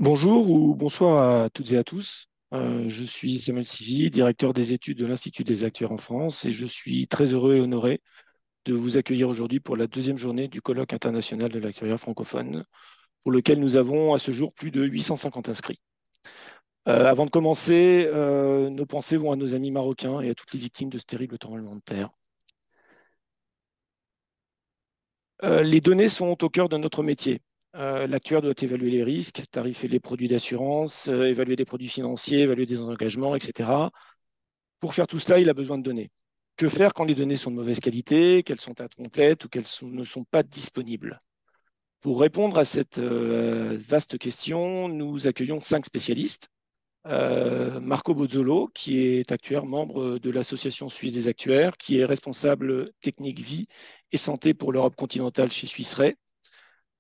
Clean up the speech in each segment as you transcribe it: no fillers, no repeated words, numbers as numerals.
Bonjour ou bonsoir à toutes et à tous. Je suis Samuel Sivy, directeur des études de l'Institut des actuaires en France, et je suis très heureux et honoré de vous accueillir aujourd'hui pour la deuxième journée du colloque international de l'actuariat francophone, pour lequel nous avons à ce jour plus de 850 inscrits. Avant de commencer, nos pensées vont à nos amis marocains et à toutes les victimes de ce terrible tremblement de terre. Les données sont au cœur de notre métier. L'actuaire doit évaluer les risques, tarifer les produits d'assurance, évaluer des produits financiers, évaluer des engagements, etc. Pour faire tout cela, il a besoin de données. Que faire quand les données sont de mauvaise qualité, qu'elles sont incomplètes ou ne sont pas disponibles? Pour répondre à cette vaste question, nous accueillons 5 spécialistes. Marco Bozzolo, qui est actuaire, membre de l'Association suisse des actuaires, qui est responsable technique vie et santé pour l'Europe continentale chez Suisse Re.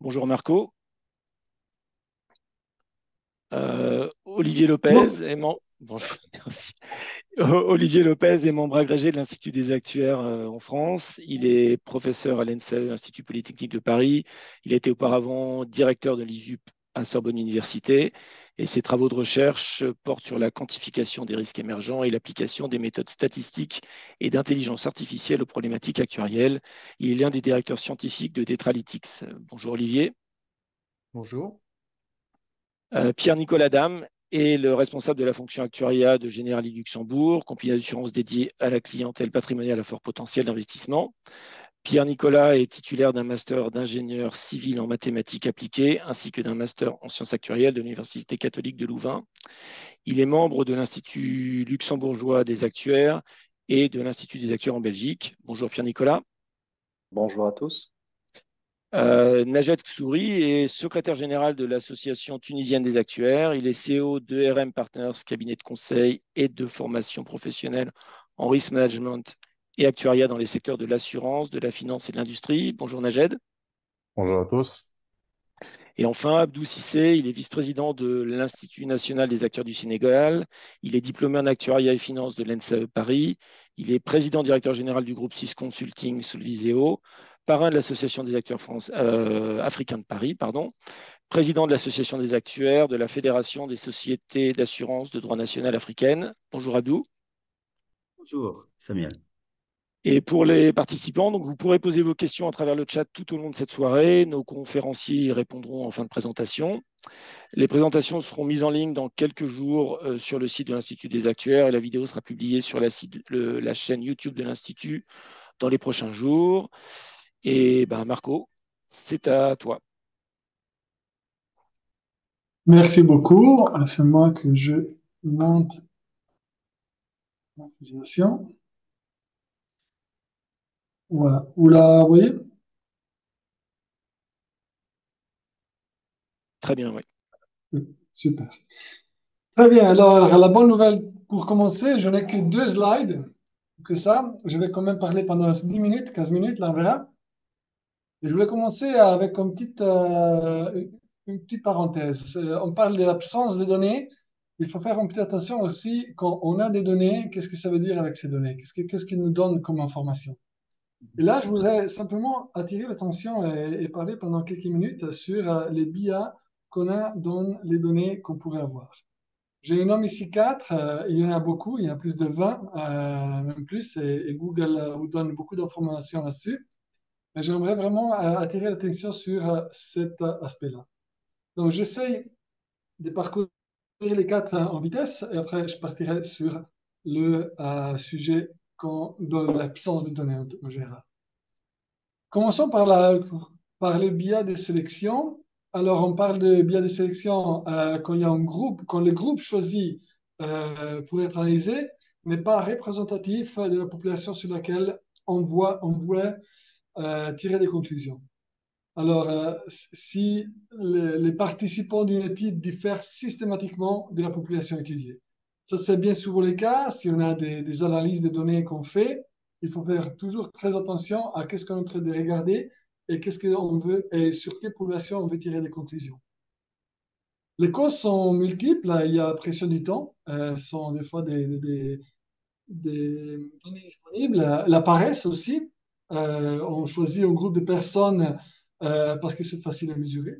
Bonjour Marco. Olivier Lopez Bon, est membre. Bonjour, merci. Olivier Lopez est membre agrégé de l'Institut des actuaires en France. Il est professeur à l'ENSAE, Institut Polytechnique de Paris. Il a été auparavant directeur de l'ISUP à Sorbonne Université. Et ses travaux de recherche portent sur la quantification des risques émergents et l'application des méthodes statistiques et d'intelligence artificielle aux problématiques actuarielles. Il est l'un des directeurs scientifiques de Detralytics. Bonjour Olivier. bonjour. Pierre-Nicolas Dame est le responsable de la fonction actuariat de Generali Luxembourg, compagnie d'assurance dédiée à la clientèle patrimoniale à fort potentiel d'investissement. Pierre-Nicolas est titulaire d'un master d'ingénieur civil en mathématiques appliquées ainsi que d'un master en sciences actuarielles de l'Université catholique de Louvain. Il est membre de l'Institut luxembourgeois des actuaires et de l'Institut des actuaires en Belgique. Bonjour Pierre-Nicolas. Bonjour à tous. Najat Ksouri est secrétaire général de l'Association tunisienne des actuaires. Il est CEO de RM Partners, cabinet de conseil et de formation professionnelle en risk management et actuariat dans les secteurs de l'assurance, de la finance et de l'industrie. Bonjour Najed. Bonjour à tous. Et enfin, Abdou Cissé, il est vice-président de l'Institut national des acteurs du Sénégal. Il est diplômé en actuariat et finance de l'ENSAE Paris. Il est président-directeur général du groupe CIS Consulting sous le Viséo, parrain de l'Association des acteurs africains de Paris, pardon, président de l'Association des actuaires de la Fédération des sociétés d'assurance de droit national africaine. Bonjour Abdou. Bonjour, Samuel. Et pour les participants, donc vous pourrez poser vos questions à travers le chat tout au long de cette soirée. Nos conférenciers y répondront en fin de présentation. Les présentations seront mises en ligne dans quelques jours sur le site de l'Institut des actuaires et la vidéo sera publiée sur la chaîne YouTube de l'Institut dans les prochains jours. Et ben, Marco, c'est à toi. Merci beaucoup. C'est moi que je monte la présentation. Voilà. Vous la voyez? Très bien, oui. Oui, super. Très bien. Alors, la bonne nouvelle pour commencer, je n'ai que 2 slides. Que ça, je vais quand même parler pendant 10 minutes, 15 minutes, là, on verra. Et je voulais commencer avec une petite parenthèse. On parle de l'absence de données. Il faut faire un peu attention aussi quand on a des données, qu'est-ce que ça veut dire avec ces données? Qu'est-ce qu'ils nous donnent comme information? Et là, je voudrais simplement attirer l'attention et parler pendant quelques minutes sur les biais qu'on a dans les données qu'on pourrait avoir. J'ai nommé ici 4, il y en a beaucoup, il y en a plus de 20, même plus, et Google vous donne beaucoup d'informations là-dessus. Mais j'aimerais vraiment attirer l'attention sur cet aspect-là. Donc, j'essaie de parcourir les 4 en vitesse, et après, je partirai sur le sujet de l'absence de données en général. Commençons par le biais de sélection. Alors, on parle de biais de sélection quand il y a un groupe, quand le groupe choisi pour être analysé n'est pas représentatif de la population sur laquelle on voulait tirer des conclusions. Alors, si les participants d'une étude diffèrent systématiquement de la population étudiée. Ça, c'est bien souvent le cas. Si on a des analyses de données qu'on fait, il faut faire toujours très attention à qu'est-ce qu'on est en train de regarder et qu'est-ce qu'on veut et sur quelle population on veut tirer des conclusions. Les causes sont multiples. Il y a pression du temps, sont des fois des données disponibles. La paresse aussi. On choisit un groupe de personnes parce que c'est facile à mesurer.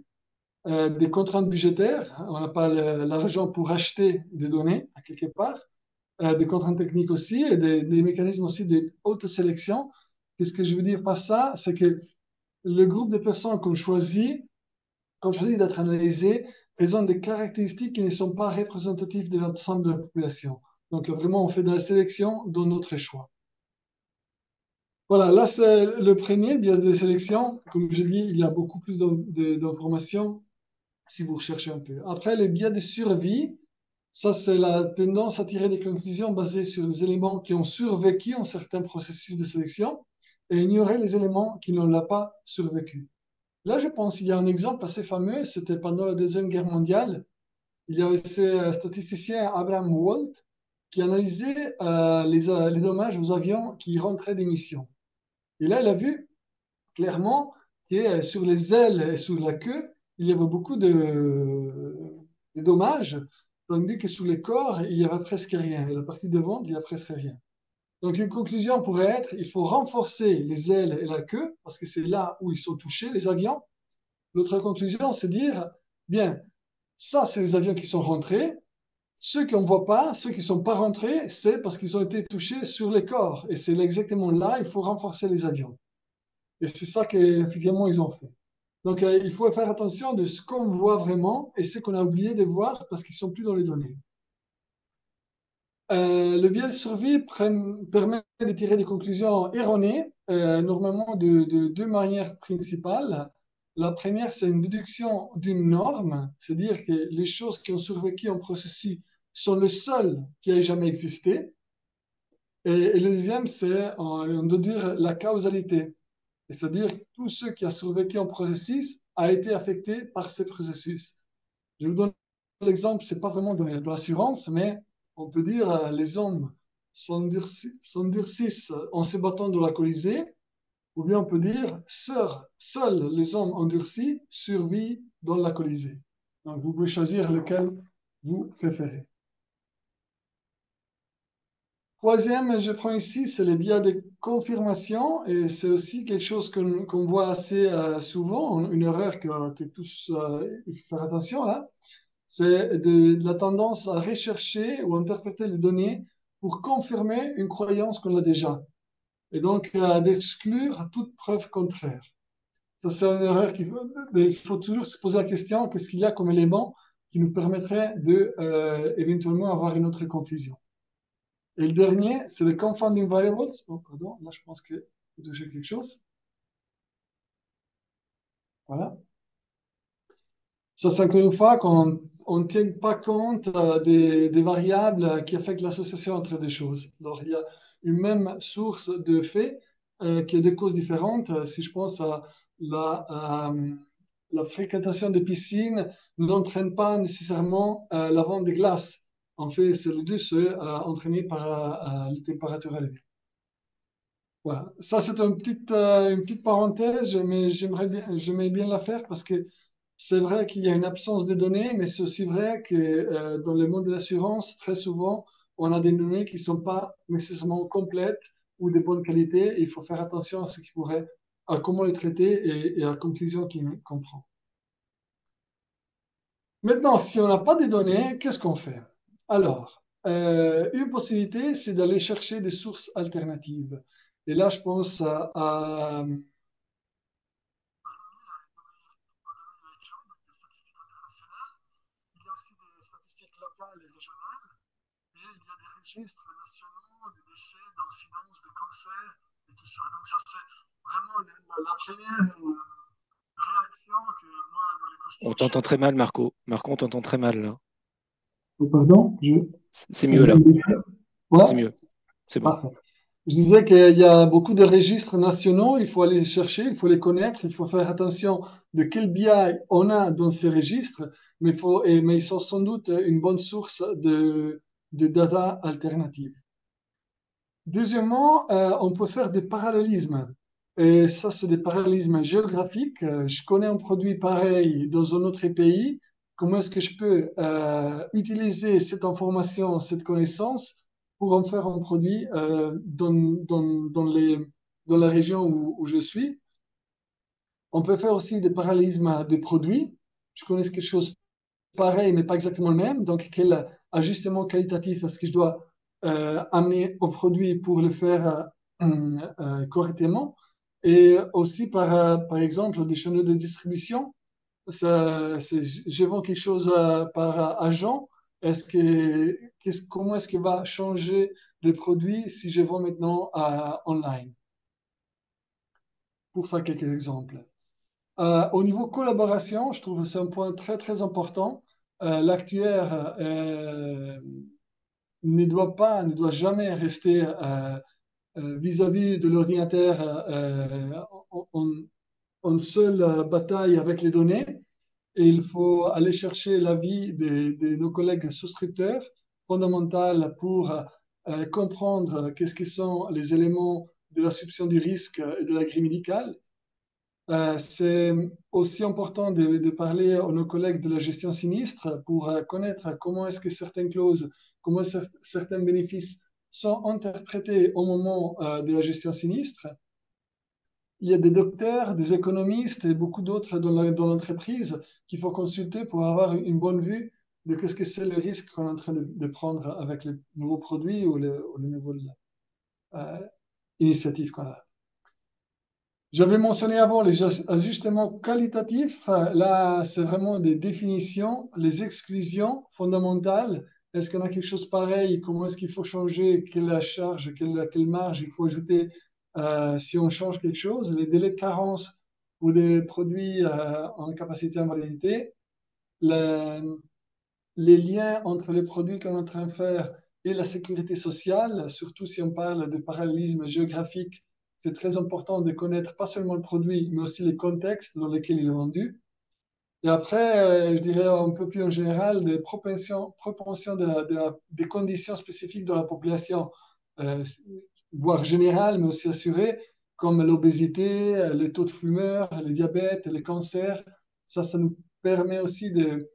des contraintes budgétaires. On n'a pas l'argent pour acheter des données à quelque part. Des contraintes techniques aussi et des mécanismes aussi de haute sélection. Qu'est-ce que je veux dire par ça? C'est que le groupe de personnes qu'on choisit d'être analysé, présente des caractéristiques qui ne sont pas représentatives de l'ensemble de la population. Donc vraiment, on fait de la sélection dans notre choix. Voilà, là c'est le premier biais de sélection. Comme je dis, il y a beaucoup plus d'informations si vous recherchez un peu. Après, les biais de survie, ça c'est la tendance à tirer des conclusions basées sur des éléments qui ont survécu en certains processus de sélection et ignorer les éléments qui ne l'ont pas survécu. Là, je pense qu'il y a un exemple assez fameux, c'était pendant la Deuxième Guerre mondiale. Il y avait ce statisticien Abraham Wald qui analysait les dommages aux avions qui rentraient des missions. Et là, il a vu clairement que sur les ailes et sur la queue, il y avait beaucoup de dommages, tandis que sur les corps, il n'y avait presque rien. Et la partie devant, il n'y a presque rien. Donc, une conclusion pourrait être, il faut renforcer les ailes et la queue, parce que c'est là où ils sont touchés, les avions. L'autre conclusion, c'est dire, bien, ça, c'est les avions qui sont rentrés. Ceux qu'on ne voit pas, ceux qui ne sont pas rentrés, c'est parce qu'ils ont été touchés sur les corps. Et c'est exactement là, il faut renforcer les avions. Et c'est ça qu'effectivement, ils ont fait. Donc, il faut faire attention de ce qu'on voit vraiment et ce qu'on a oublié de voir parce qu'ils ne sont plus dans les données. Le biais de survie permet de tirer des conclusions erronées, normalement de deux manières principales. La première, c'est une déduction d'une norme, c'est-à-dire que les choses qui ont survécu en processus sont le seul qui ait jamais existé. Et le deuxième, c'est en déduire la causalité, c'est-à-dire que tout ce qui a survécu en processus a été affecté par ce processus. Je vous donne l'exemple, c'est pas vraiment de l'assurance, mais on peut dire les hommes s'endurcissent en se battant dans la Colisée, ou bien on peut dire seuls les hommes endurcis survivent dans la Colisée. Donc vous pouvez choisir lequel vous préférez. Troisième, je prends ici, c'est les biais de confirmation, et c'est aussi quelque chose qu'on voit assez souvent, une erreur que tous, il faut faire attention là. C'est de la tendance à rechercher ou interpréter les données pour confirmer une croyance qu'on a déjà. Et donc, d'exclure toute preuve contraire. Ça, c'est une erreur il faut toujours se poser la question, qu'est-ce qu'il y a comme élément qui nous permettrait de, éventuellement avoir une autre conclusion. Et le dernier, c'est le confounding variables. Oh, pardon, là, je pense que j'ai touché quelque chose. Voilà. Ça, c'est encore une fois qu'on ne tient pas compte des variables qui affectent l'association entre des choses. Alors, il y a une même source de faits qui a des causes différentes. Si je pense à la fréquentation des piscines, n'entraîne pas nécessairement la vente des glaces. En fait, c'est les deux entraînés par les températures élevées. Voilà. Ça, c'est une petite parenthèse, mais j'aimerais bien la faire parce que c'est vrai qu'il y a une absence de données, mais c'est aussi vrai que dans le monde de l'assurance, très souvent, on a des données qui ne sont pas nécessairement complètes ou de bonne qualité. Et il faut faire attention à ce qui pourrait, à comment les traiter et à la conclusion qu'on prend. Maintenant, si on n'a pas de données, qu'est-ce qu'on fait? Alors, une possibilité, c'est d'aller chercher des sources alternatives. Et là, je pense à il y a aussi des statistiques locales et régionales, et il y a des registres nationaux de décès, d'incidence, de cancer, et tout ça. Donc ça, c'est vraiment la première réaction que moi, dans les On costumes t'entend chefs... très mal, Marco. Marco, on t'entend très mal là. Oh, pardon, C'est mieux là. Ouais, C'est mieux. C'est bon. parfait. Je disais qu'il y a beaucoup de registres nationaux, il faut aller les chercher, il faut les connaître, il faut faire attention de quel biais on a dans ces registres, mais ils sont sans doute une bonne source de data alternatives. Deuxièmement, on peut faire des parallélismes. Et ça, c'est des parallélismes géographiques. Je connais un produit pareil dans un autre pays. Comment est-ce que je peux utiliser cette information, cette connaissance pour en faire un produit dans la région où je suis? On peut faire aussi des parallélismes des produits. je connaisse quelque chose pareil, mais pas exactement le même. Donc, quel ajustement qualitatif est-ce que je dois amener au produit pour le faire correctement? Et aussi, par exemple, des chaînes de distribution. Je vends quelque chose par agent. Comment est-ce qu'il va changer le produit si je vends maintenant online? Pour faire quelques exemples. Au niveau collaboration, je trouve que c'est un point très très important. L'actuaire ne doit jamais rester vis-à-vis de l'ordinateur en, en seule bataille avec les données. Et il faut aller chercher l'avis de nos collègues souscripteurs, fondamental pour comprendre qu'est-ce que sont les éléments de l'assumption du risque et de la grille médicale. C'est aussi important de parler à nos collègues de la gestion sinistre pour connaître comment est-ce que certaines clauses, comment certains bénéfices sont interprétés au moment de la gestion sinistre. Il y a des docteurs, des économistes et beaucoup d'autres dans l'entreprise qu'il faut consulter pour avoir une bonne vue de ce que c'est le risque qu'on est en train de prendre avec les nouveaux produits ou les nouvelles initiatives qu'on a. J'avais mentionné avant les ajustements qualitatifs. Là, c'est vraiment des définitions, les exclusions fondamentales. Est-ce qu'on a quelque chose pareil? Comment est-ce qu'il faut changer? Quelle charge, quelle marge il faut ajouter si on change quelque chose? Les délais de carence ou des produits en capacité à invalidité. Les liens entre les produits qu'on est en train de faire et la sécurité sociale, surtout si on parle de parallélisme géographique, c'est très important de connaître pas seulement le produit, mais aussi les contextes dans lesquels il est vendu. Et après, je dirais un peu plus en général, des propensions des conditions spécifiques de la population, euh, voire générales, mais aussi assurées, comme l'obésité, les taux de fumeurs, le diabète, les cancers. Ça nous permet aussi de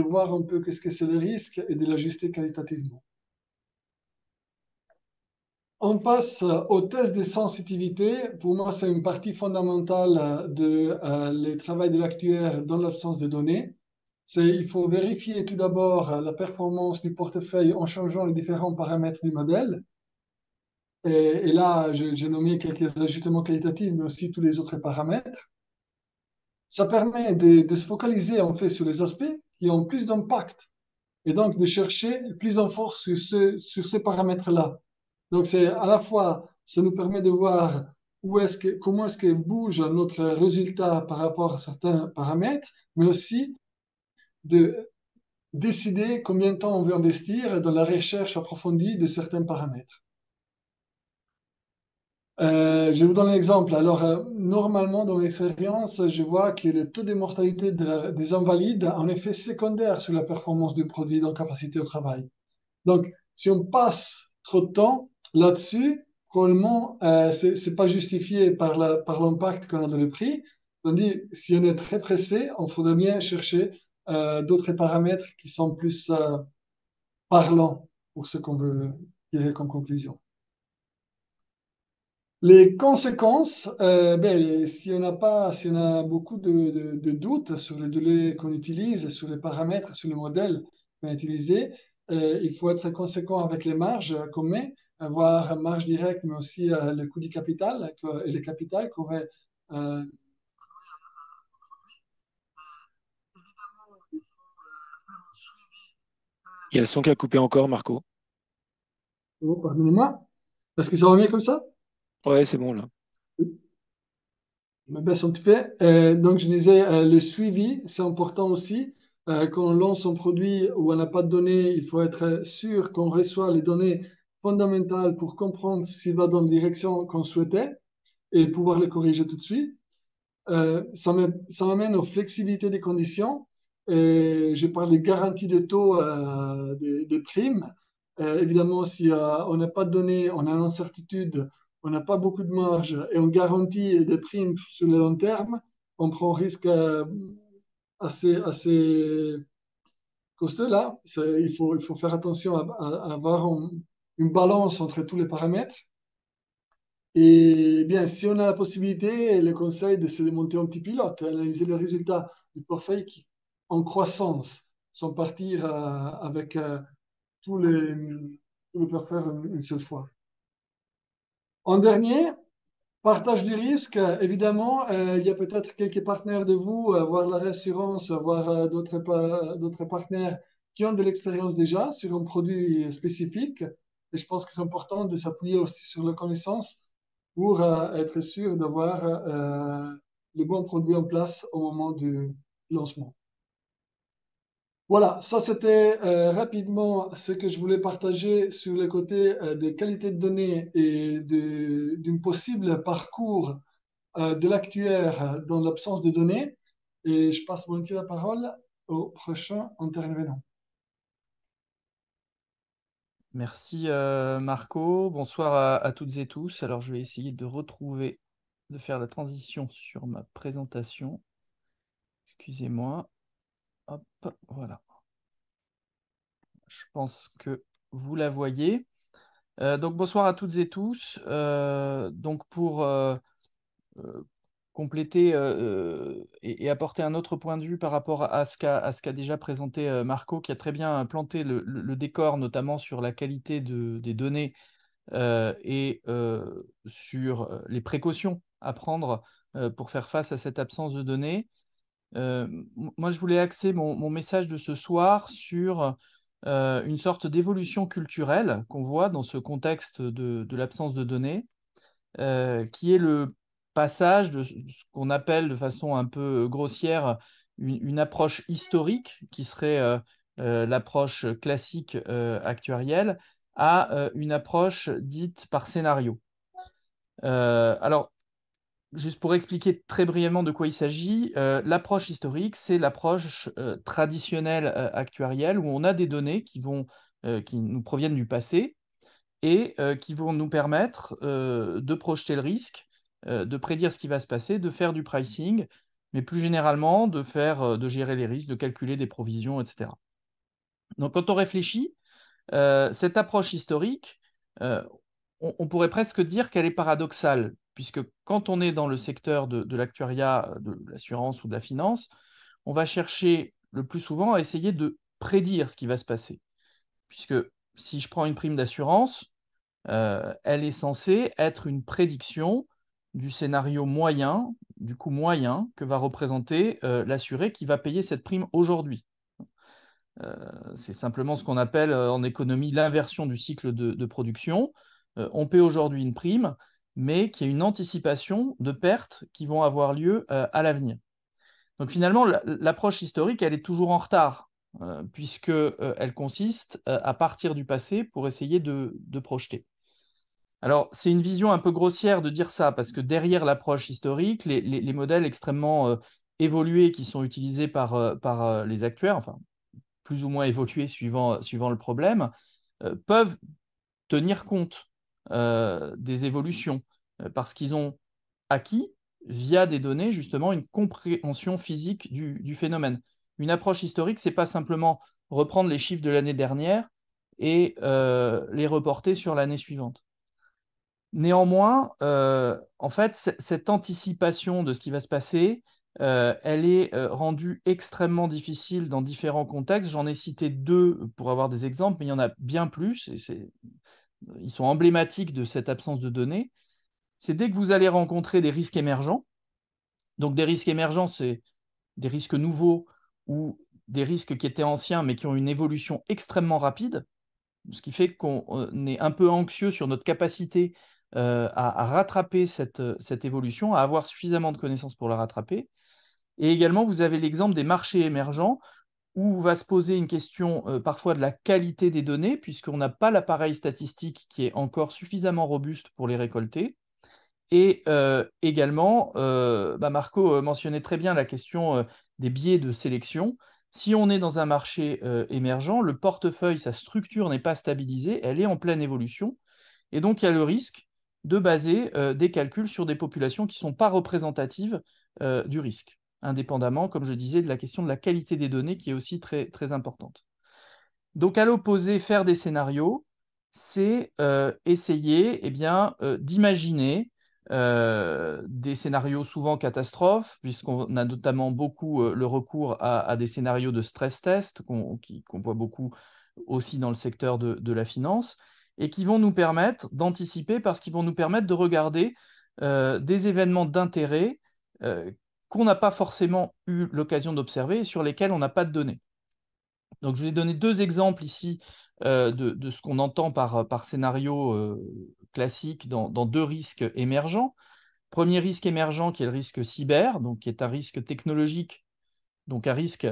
voir un peu qu'est-ce que c'est le risque et de l'ajuster qualitativement. On passe au test de sensitivité. Pour moi, c'est une partie fondamentale de le travail de l'actuaire dans l'absence de données. Il faut vérifier tout d'abord la performance du portefeuille en changeant les différents paramètres du modèle. Et là, j'ai nommé quelques ajustements qualitatifs, mais aussi tous les autres paramètres. Ça permet de se focaliser en fait sur les aspects qui ont plus d'impact et donc de chercher plus d'infos sur ces paramètres-là. Donc, c'est à la fois, ça nous permet de voir comment est-ce que bouge notre résultat par rapport à certains paramètres, mais aussi de décider combien de temps on veut investir dans la recherche approfondie de certains paramètres. Je vous donne un exemple. Alors, normalement, dans l'expérience, je vois que le taux de mortalité des invalides a un effet secondaire sur la performance du produit dans capacité au travail. Donc, si on passe trop de temps là-dessus, probablement, c'est pas justifié par l'impact qu'on a dans le prix. Tandis si on est très pressé, on faudrait bien chercher d'autres paramètres qui sont plus parlants pour ce qu'on veut tirer comme conclusion. Les conséquences, si on a beaucoup de doutes sur les données qu'on utilise, sur les paramètres, sur le modèle qu'on a utilisé, il faut être conséquent avec les marges qu'on met, avoir marge directe, mais aussi le coût du capital et le capital qu'on va. Il y a le son qui a coupé encore, Marco. Oh, pardonnez-moi. Est-ce que ça va mieux comme ça? Ouais, c'est bon là. Je me baisse un petit peu. Donc, je disais, le suivi, c'est important aussi. Quand on lance un produit où on n'a pas de données, il faut être sûr qu'on reçoit les données fondamentales pour comprendre s'il va dans la direction qu'on souhaitait et pouvoir le corriger tout de suite. Ça m'amène aux flexibilités des conditions. Et je parle des garanties de taux des primes. Évidemment, si on n'a pas de données, on a une incertitude, on n'a pas beaucoup de marge et on garantit des primes sur le long terme, on prend un risque assez costaud là. Il faut faire attention à avoir une balance entre tous les paramètres. Et bien, si on a la possibilité, le conseil, c'est de monter un petit pilote, analyser les résultats du portefeuille en croissance, sans partir avec tous les, tout le faire une seule fois. En dernier, partage du risque. Évidemment, il y a peut-être quelques partenaires de vous, voire la réassurance, voire d'autres partenaires qui ont de l'expérience déjà sur un produit spécifique. Et je pense que c'est important de s'appuyer aussi sur la connaissance pour être sûr d'avoir le bon produit en place au moment du lancement. Voilà, ça c'était rapidement ce que je voulais partager sur le côté des qualités de données et d'un possible parcours de l'actuaire dans l'absence de données. Et je passe volontiers la parole au prochain intervenant. Merci Marco. Bonsoir à toutes et tous. Alors je vais essayer de faire la transition sur ma présentation. Excusez-moi. Hop, voilà. Je pense que vous la voyez. Donc bonsoir à toutes et tous. Donc pour compléter et apporter un autre point de vue par rapport à ce qu'a déjà présenté Marco, qui a très bien planté le décor, notamment sur la qualité des données et sur les précautions à prendre pour faire face à cette absence de données. Moi, je voulais axer mon message de ce soir sur une sorte d'évolution culturelle qu'on voit dans ce contexte de l'absence de données, qui est le passage de ce qu'on appelle de façon un peu grossière une approche historique, qui serait l'approche classique actuarielle, à une approche dite par scénario. Alors, juste pour expliquer très brièvement de quoi il s'agit, l'approche historique, c'est l'approche traditionnelle actuarielle où on a des données qui nous proviennent du passé et qui vont nous permettre de projeter le risque, de prédire ce qui va se passer, de faire du pricing, mais plus généralement de gérer les risques, de calculer des provisions, etc. Donc quand on réfléchit, cette approche historique, on pourrait presque dire qu'elle est paradoxale, puisque quand on est dans le secteur de l'actuariat, de l'assurance ou de la finance, on va chercher le plus souvent à essayer de prédire ce qui va se passer. Puisque si je prends une prime d'assurance, elle est censée être une prédiction du scénario moyen, du coût moyen que va représenter l'assuré qui va payer cette prime aujourd'hui. C'est simplement ce qu'on appelle en économie l'inversion du cycle de production. On paie aujourd'hui une prime, mais qui est une anticipation de pertes qui vont avoir lieu à l'avenir. Donc finalement, l'approche historique, elle est toujours en retard, puisqu'elle consiste à partir du passé pour essayer de projeter. Alors, c'est une vision un peu grossière de dire ça, parce que derrière l'approche historique, les modèles extrêmement évolués qui sont utilisés par les actuaires, enfin, plus ou moins évolués suivant le problème, peuvent tenir compte des évolutions, parce qu'ils ont acquis, via des données, justement, une compréhension physique du phénomène. Une approche historique, ce n'est pas simplement reprendre les chiffres de l'année dernière et les reporter sur l'année suivante. Néanmoins, en fait, cette anticipation de ce qui va se passer, elle est rendue extrêmement difficile dans différents contextes. J'en ai cité deux pour avoir des exemples, mais il y en a bien plus. Ils sont emblématiques de cette absence de données. C'est dès que vous allez rencontrer des risques émergents. Donc, des risques émergents, c'est des risques nouveaux ou des risques qui étaient anciens, mais qui ont une évolution extrêmement rapide, ce qui fait qu'on est un peu anxieux sur notre capacité à rattraper cette évolution, à avoir suffisamment de connaissances pour la rattraper. Et également, vous avez l'exemple des marchés émergents, où va se poser une question parfois de la qualité des données, puisqu'on n'a pas l'appareil statistique qui est encore suffisamment robuste pour les récolter. Et également, Marco mentionnait très bien la question des biais de sélection. Si on est dans un marché émergent, le portefeuille, sa structure n'est pas stabilisée, elle est en pleine évolution. Et donc, il y a le risque de baser des calculs sur des populations qui ne sont pas représentatives du risque, indépendamment, comme je disais, de la question de la qualité des données qui est aussi très, très importante. Donc, à l'opposé, faire des scénarios, c'est essayer d'imaginer des scénarios souvent catastrophes, puisqu'on a notamment beaucoup le recours à des scénarios de stress test qu'on voit beaucoup aussi dans le secteur de la finance, et qui vont nous permettre d'anticiper parce qu'ils vont nous permettre de regarder des événements d'intérêt qu'on n'a pas forcément eu l'occasion d'observer et sur lesquels on n'a pas de données. Donc, je vous ai donné deux exemples ici de ce qu'on entend par scénario classique dans deux risques émergents. Premier risque émergent qui est le risque cyber, donc qui est un risque technologique, donc un risque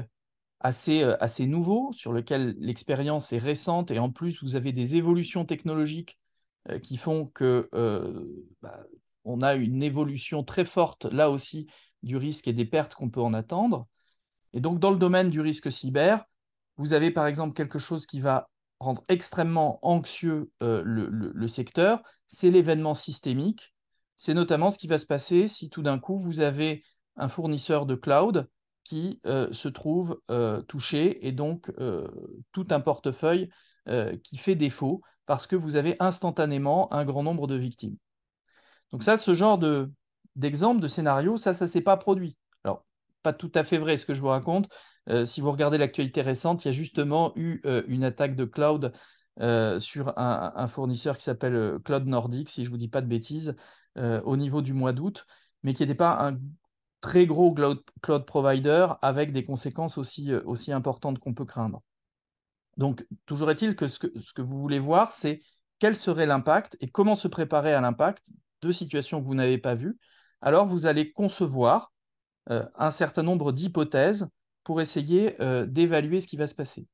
assez nouveau, sur lequel l'expérience est récente, et en plus, vous avez des évolutions technologiques qui font que on a une évolution très forte, là aussi, du risque et des pertes qu'on peut en attendre. Et donc, dans le domaine du risque cyber, vous avez par exemple quelque chose qui va rendre extrêmement anxieux le secteur, c'est l'événement systémique. C'est notamment ce qui va se passer si tout d'un coup, vous avez un fournisseur de cloud qui se trouve touché et donc tout un portefeuille qui fait défaut parce que vous avez instantanément un grand nombre de victimes. Donc ça, ce genre d'exemple, de scénario, ça ne s'est pas produit. Alors, pas tout à fait vrai ce que je vous raconte. Si vous regardez l'actualité récente, il y a justement eu une attaque de cloud sur un fournisseur qui s'appelle Cloud Nordic, si je ne vous dis pas de bêtises, au niveau du mois d'août, mais qui n'était pas un très gros cloud provider avec des conséquences aussi importantes qu'on peut craindre. Donc, toujours est-il que ce que vous voulez voir, c'est quel serait l'impact et comment se préparer à l'impact de situations que vous n'avez pas vues. Alors, vous allez concevoir un certain nombre d'hypothèses pour essayer d'évaluer ce qui va se passer.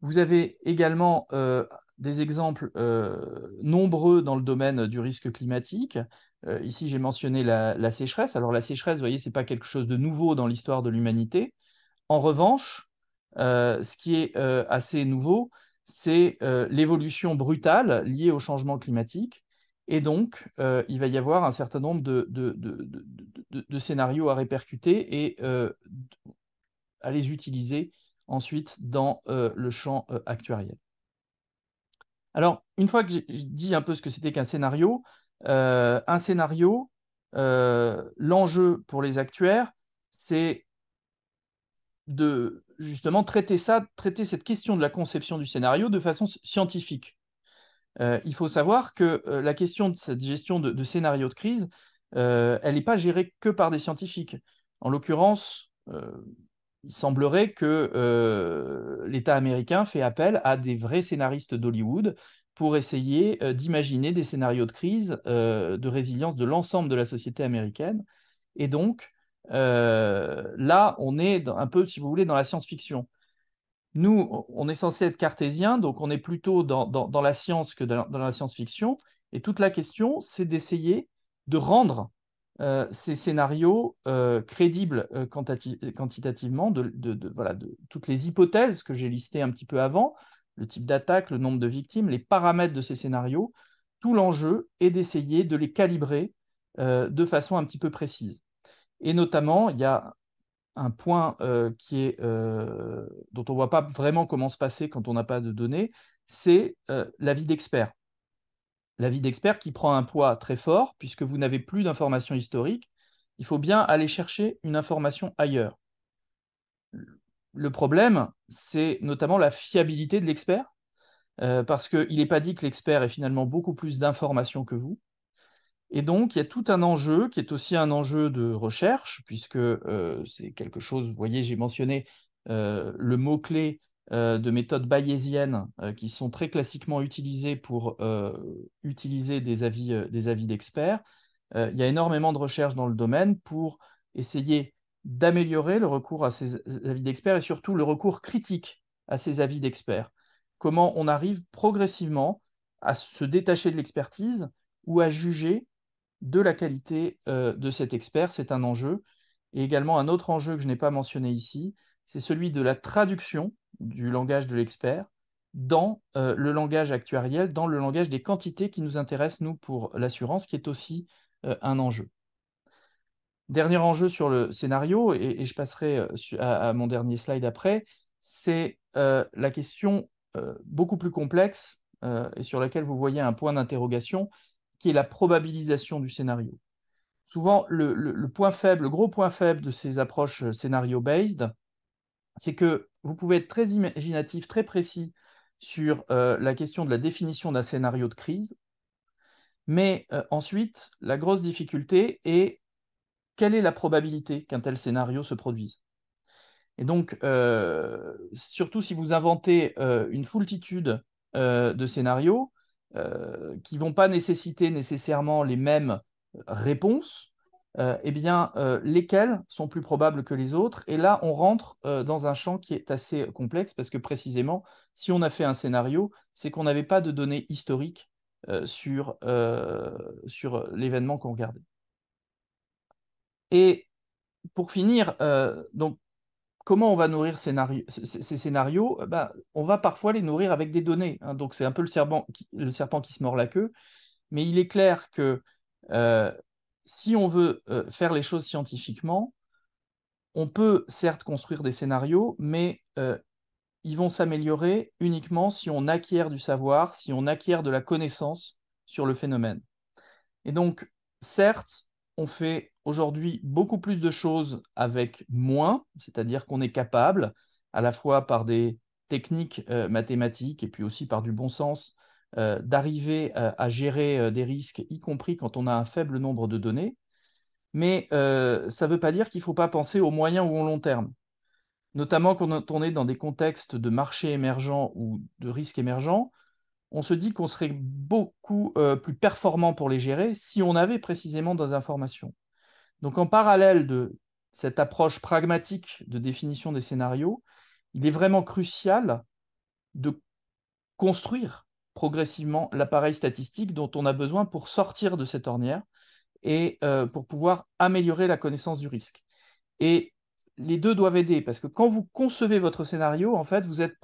Vous avez également des exemples nombreux dans le domaine du risque climatique. Ici, j'ai mentionné la sécheresse. Alors, la sécheresse, vous voyez, ce n'est pas quelque chose de nouveau dans l'histoire de l'humanité. En revanche, ce qui est assez nouveau, c'est l'évolution brutale liée au changement climatique. Et donc, il va y avoir un certain nombre de scénarios à répercuter et à les utiliser ensuite dans le champ actuariel. Alors, une fois que j'ai dit un peu ce que c'était qu'un scénario, l'enjeu pour les actuaires, c'est de justement traiter cette question de la conception du scénario de façon scientifique. Il faut savoir que la question de cette gestion de scénario de crise, elle n'est pas gérée que par des scientifiques. En l'occurrence, il semblerait que l'État américain fait appel à des vrais scénaristes d'Hollywood pour essayer d'imaginer des scénarios de crise, de résilience de l'ensemble de la société américaine. Et donc, là, on est un peu, si vous voulez, dans la science-fiction. Nous, on est censé être cartésien, donc on est plutôt dans la science que dans la science-fiction. Et toute la question, c'est d'essayer de rendre ces scénarios crédibles quantitativement, voilà, de toutes les hypothèses que j'ai listées un petit peu avant, le type d'attaque, le nombre de victimes, les paramètres de ces scénarios. Tout l'enjeu est d'essayer de les calibrer de façon un petit peu précise. Et notamment, il y a un point dont on ne voit pas vraiment comment se passer quand on n'a pas de données, c'est l'avis d'expert. L'avis d'expert qui prend un poids très fort, puisque vous n'avez plus d'informations historiques, il faut bien aller chercher une information ailleurs. Le problème, c'est notamment la fiabilité de l'expert, parce qu'il n'est pas dit que l'expert ait finalement beaucoup plus d'informations que vous. Et donc, il y a tout un enjeu qui est aussi un enjeu de recherche, puisque c'est quelque chose, vous voyez, j'ai mentionné le mot-clé de méthodes bayésiennes qui sont très classiquement utilisées pour utiliser des avis d'experts. Il y a énormément de recherches dans le domaine pour essayer d'améliorer le recours à ces avis d'experts et surtout le recours critique à ces avis d'experts. Comment on arrive progressivement à se détacher de l'expertise ou à juger de la qualité de cet expert, c'est un enjeu. Et également un autre enjeu que je n'ai pas mentionné ici, c'est celui de la traduction du langage de l'expert dans le langage actuariel, dans le langage des quantités qui nous intéressent, nous, pour l'assurance, qui est aussi un enjeu. Dernier enjeu sur le scénario, et je passerai à mon dernier slide après, c'est la question beaucoup plus complexe et sur laquelle vous voyez un point d'interrogation, qui est la probabilisation du scénario. Souvent, le point faible, le gros point faible de ces approches scénario-based, c'est que vous pouvez être très imaginatif, très précis sur la question de la définition d'un scénario de crise, mais ensuite, la grosse difficulté est quelle est la probabilité qu'un tel scénario se produise. Et donc, surtout si vous inventez une foultitude de scénarios qui ne vont pas nécessiter nécessairement les mêmes réponses, eh bien, lesquelles sont plus probables que les autres? Et là, on rentre dans un champ qui est assez complexe parce que précisément, si on a fait un scénario, c'est qu'on n'avait pas de données historiques sur l'événement qu'on regardait. Et pour finir, donc, comment on va nourrir ces scénarios? Ben, on va parfois les nourrir avec des données, hein. Donc c'est un peu le serpent qui se mord la queue. Mais il est clair que euh, si on veut faire les choses scientifiquement, on peut certes construire des scénarios, mais ils vont s'améliorer uniquement si on acquiert du savoir, si on acquiert de la connaissance sur le phénomène. Et donc, certes, on fait aujourd'hui beaucoup plus de choses avec moins, c'est-à-dire qu'on est capable, à la fois par des techniques mathématiques et puis aussi par du bon sens, d'arriver à gérer des risques, y compris quand on a un faible nombre de données. Mais ça ne veut pas dire qu'il ne faut pas penser au moyen ou au long terme. Notamment quand on est dans des contextes de marché émergents ou de risques émergents, on se dit qu'on serait beaucoup plus performant pour les gérer si on avait précisément des informations. Donc en parallèle de cette approche pragmatique de définition des scénarios, il est vraiment crucial de construire progressivement l'appareil statistique dont on a besoin pour sortir de cette ornière et pour pouvoir améliorer la connaissance du risque. Et les deux doivent aider, parce que quand vous concevez votre scénario, en fait, vous êtes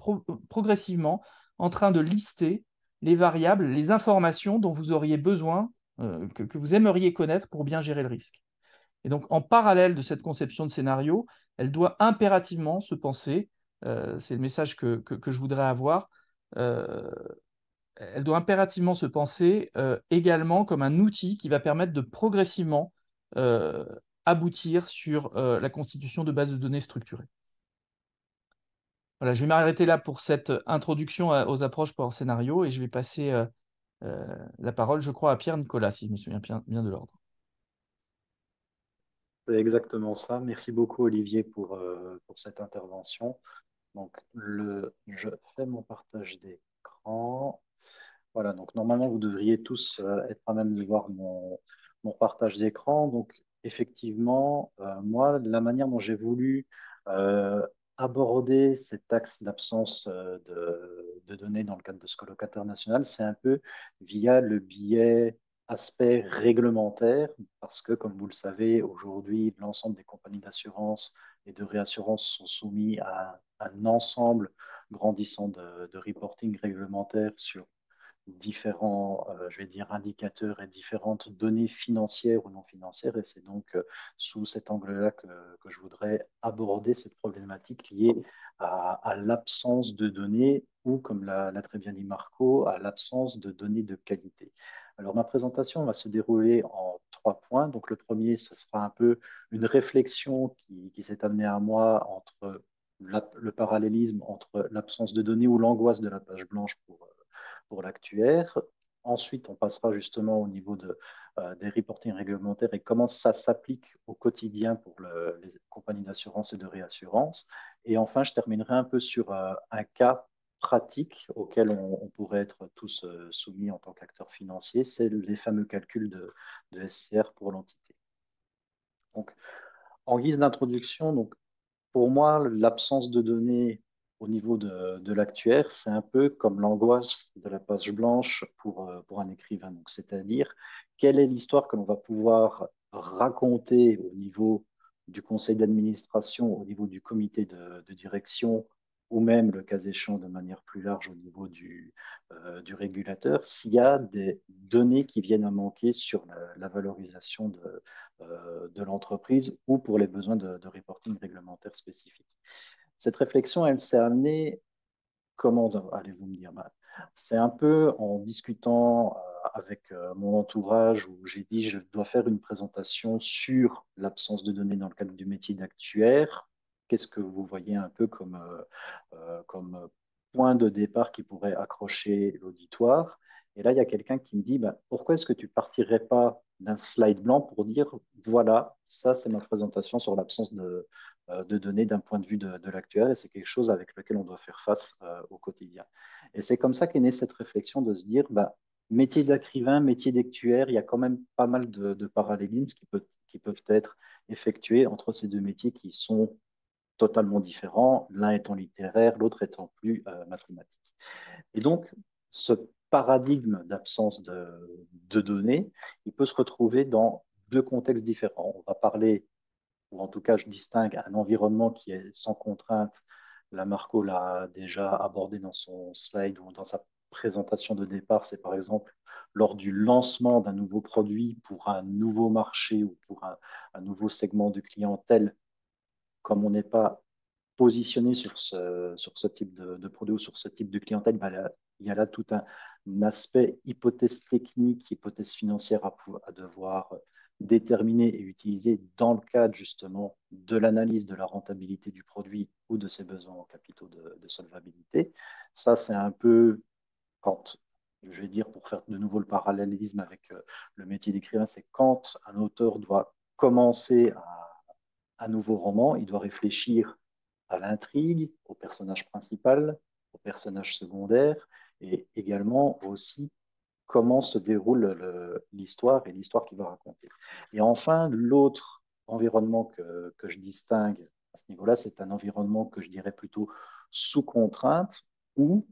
progressivement en train de lister les variables, les informations dont vous auriez besoin, que vous aimeriez connaître pour bien gérer le risque. Et donc, en parallèle de cette conception de scénario, elle doit impérativement se penser, c'est le message que je voudrais avoir, euh, elle doit impérativement se penser également comme un outil qui va permettre de progressivement euh, aboutir sur la constitution de bases de données structurées. Voilà, je vais m'arrêter là pour cette introduction aux approches Power Scénario et je vais passer la parole, je crois, à Pierre Nicolas, si je me souviens bien de l'ordre. C'est exactement ça. Merci beaucoup, Olivier, pour cette intervention. Donc, je fais mon partage d'écran. Voilà, donc normalement, vous devriez tous être à même de voir mon partage d'écran. Donc, effectivement, moi, la manière dont j'ai voulu euh, aborder cet axe d'absence de données dans le cadre de ce colocataire national, c'est un peu via le biais aspect réglementaire, parce que, comme vous le savez, aujourd'hui, l'ensemble des compagnies d'assurance et de réassurance sont soumis à un ensemble grandissant de reporting réglementaire sur différents, je vais dire, indicateurs et différentes données financières ou non financières. Et c'est donc sous cet angle-là que je voudrais aborder cette problématique liée à l'absence de données ou, comme l'a très bien dit Marco, à l'absence de données de qualité. Alors, ma présentation va se dérouler en 3 points. Donc, le premier, ce sera un peu une réflexion qui s'est amenée à moi entre le parallélisme entre l'absence de données ou l'angoisse de la page blanche pour l'actuaire. Ensuite, on passera justement au niveau des reporting réglementaires et comment ça s'applique au quotidien pour les compagnies d'assurance et de réassurance. Et enfin, je terminerai un peu sur un cas pratique auquel on pourrait être tous soumis en tant qu'acteurs financiers, c'est les fameux calculs de SCR pour l'entité. Donc, en guise d'introduction, donc, pour moi, l'absence de données au niveau de l'actuaire, c'est un peu comme l'angoisse de la page blanche pour un écrivain. Donc, c'est-à-dire, quelle est l'histoire que l'on va pouvoir raconter au niveau du conseil d'administration, au niveau du comité de direction, ou même, le cas échéant, de manière plus large au niveau du régulateur, s'il y a des données qui viennent à manquer sur la valorisation de l'entreprise ou pour les besoins de reporting réglementaire spécifiques. Cette réflexion, elle s'est amenée comment allez-vous me dire? Ben, c'est un peu en discutant avec mon entourage où j'ai dit je dois faire une présentation sur l'absence de données dans le cadre du métier d'actuaire. Qu'est-ce que vous voyez un peu comme point de départ qui pourrait accrocher l'auditoire? Et là, il y a quelqu'un qui me dit ben, pourquoi est-ce que tu partirais pas d'un slide blanc pour dire voilà, ça c'est ma présentation sur l'absence de données d'un point de vue de l'actuel, et c'est quelque chose avec lequel on doit faire face au quotidien. Et c'est comme ça qu'est née cette réflexion de se dire, bah, métier d'écrivain, métier d'actuaire, il y a quand même pas mal de parallélismes qui peuvent être effectués entre ces deux métiers qui sont totalement différents, l'un étant littéraire, l'autre étant plus mathématique. Et donc, ce paradigme d'absence de données, il peut se retrouver dans deux contextes différents. On va parler, ou en tout cas, je distingue un environnement qui est sans contrainte. La Marco l'a déjà abordé dans son slide ou dans sa présentation de départ. C'est par exemple lors du lancement d'un nouveau produit pour un nouveau marché ou pour un nouveau segment de clientèle, comme on n'est pas positionné sur ce type de produit ou sur ce type de clientèle, ben là, il y a là tout un aspect hypothèse technique, hypothèse financière à devoir déterminer et utiliser dans le cadre justement de l'analyse de la rentabilité du produit ou de ses besoins en capitaux de solvabilité. Ça, c'est un peu quand, je vais dire, pour faire de nouveau le parallélisme avec le métier d'écrivain, c'est quand un auteur doit commencer un nouveau roman, il doit réfléchir à l'intrigue, au personnage principal, au personnage secondaire, et également aussi comment se déroule l'histoire et l'histoire qu'il va raconter. Et enfin, l'autre environnement que je distingue à ce niveau-là, c'est un environnement que je dirais plutôt sous contrainte, où,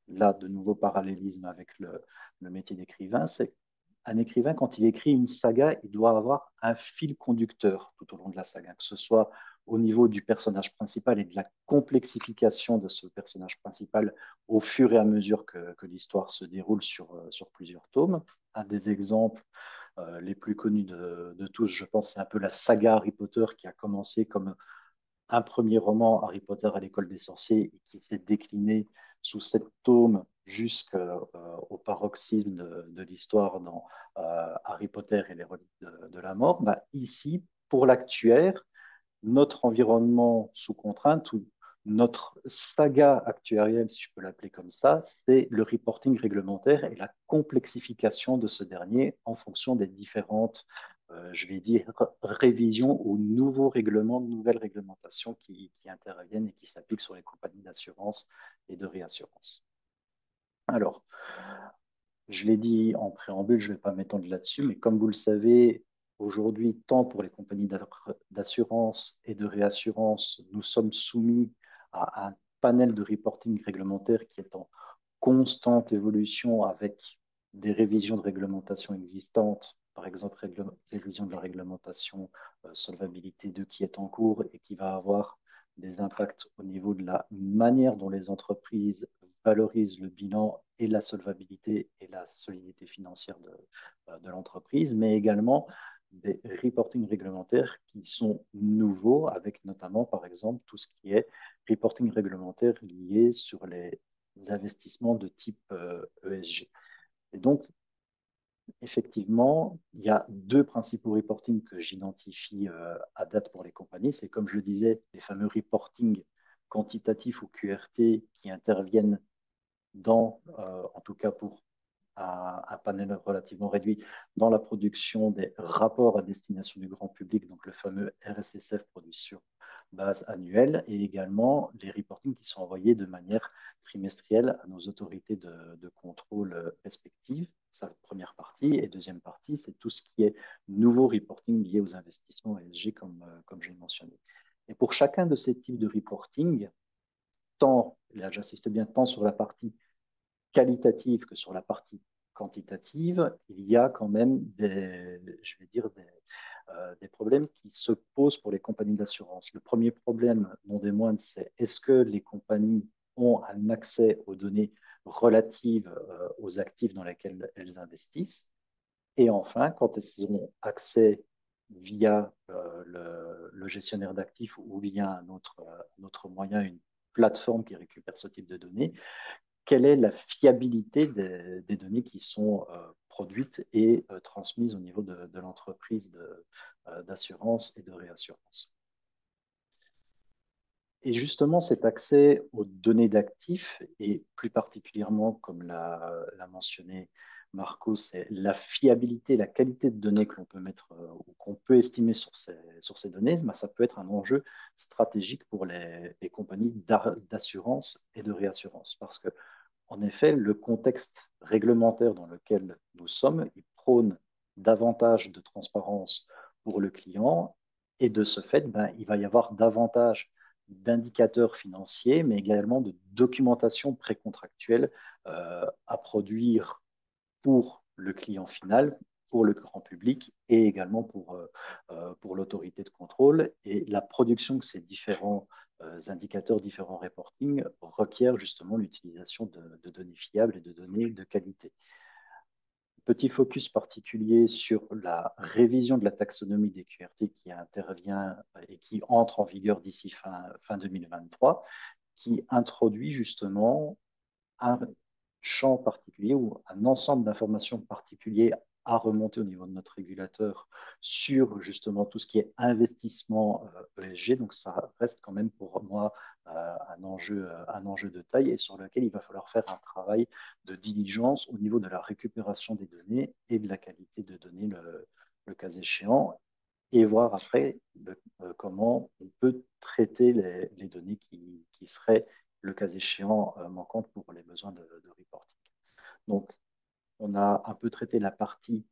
là, de nouveau parallélisme avec le métier d'écrivain, c'est un écrivain, quand il écrit une saga, il doit avoir un fil conducteur tout au long de la saga, que ce soit au niveau du personnage principal et de la complexification de ce personnage principal au fur et à mesure que l'histoire se déroule sur plusieurs tomes. Un des exemples les plus connus de tous, je pense, c'est un peu la saga Harry Potter qui a commencé comme un premier roman, Harry Potter à l'école des sorciers, et qui s'est décliné sous 7 tomes jusqu'au paroxysme de l'histoire dans Harry Potter et les reliques de la mort. Bah, ici, pour l'actuaire, notre environnement sous contrainte ou notre saga actuarielle, si je peux l'appeler comme ça, c'est le reporting réglementaire et la complexification de ce dernier en fonction des différentes, je vais dire, révisions ou nouveaux règlements, nouvelles réglementations qui interviennent et qui s'appliquent sur les compagnies d'assurance et de réassurance. Alors, je l'ai dit en préambule, je ne vais pas m'étendre là-dessus, mais comme vous le savez, aujourd'hui, tant pour les compagnies d'assurance et de réassurance, nous sommes soumis à un panel de reporting réglementaire qui est en constante évolution avec des révisions de réglementation existantes, par exemple révision de la réglementation solvabilité 2 qui est en cours et qui va avoir des impacts au niveau de la manière dont les entreprises valorisent le bilan et la solvabilité et la solidité financière de l'entreprise, mais également des reporting réglementaires qui sont nouveaux, avec notamment, par exemple, tout ce qui est reporting réglementaire lié sur les investissements de type ESG. Et donc, effectivement, il y a deux principaux reporting que j'identifie à date pour les compagnies. C'est, comme je le disais, les fameux reporting quantitatifs ou QRT qui interviennent en tout cas pour un panel relativement réduit, dans la production des rapports à destination du grand public, donc le fameux RSSF produit sur base annuelle, et également les reportings qui sont envoyés de manière trimestrielle à nos autorités de contrôle respectives. Ça, première partie. Et deuxième partie, c'est tout ce qui est nouveau reporting lié aux investissements ESG, comme j'ai mentionné. Et pour chacun de ces types de reporting, tant, là j'insiste bien, tant sur la partie qualitative que sur la partie quantitative, il y a quand même je vais dire des problèmes qui se posent pour les compagnies d'assurance. Le premier problème, non des moindres, c'est est-ce que les compagnies ont un accès aux données relatives aux actifs dans lesquels elles investissent? Et enfin, quand elles ont accès via le gestionnaire d'actifs ou via un autre moyen, une plateforme qui récupère ce type de données, quelle est la fiabilité des données qui sont produites et transmises au niveau de l'entreprise d'assurance et de réassurance. Et justement, cet accès aux données d'actifs, et plus particulièrement, comme l'a mentionné Marco, c'est la fiabilité, la qualité de données que l'on peut mettre ou qu'on peut estimer sur ces données, ben, ça peut être un enjeu stratégique pour les compagnies d'assurance et de réassurance. Parce que, en effet, le contexte réglementaire dans lequel nous sommes, il prône davantage de transparence pour le client, et de ce fait, ben, il va y avoir davantage d'indicateurs financiers, mais également de documentation précontractuelle à produire pour le client final, pour le grand public et également pour l'autorité de contrôle. Et la production de ces différents indicateurs, différents reporting requiert justement l'utilisation de données fiables et de données de qualité. Petit focus particulier sur la révision de la taxonomie des QRT qui intervient et qui entre en vigueur d'ici fin 2023, qui introduit justement un champ particulier ou un ensemble d'informations particuliers à remonter au niveau de notre régulateur sur justement tout ce qui est investissement ESG. Donc ça reste quand même pour moi un enjeu de taille et sur lequel il va falloir faire un travail de diligence au niveau de la récupération des données et de la qualité de données le cas échéant, et voir après comment on peut traiter les données qui seraient, le cas échéant, manquantes pour les besoins de reporting. Donc, on a un peu traité la partie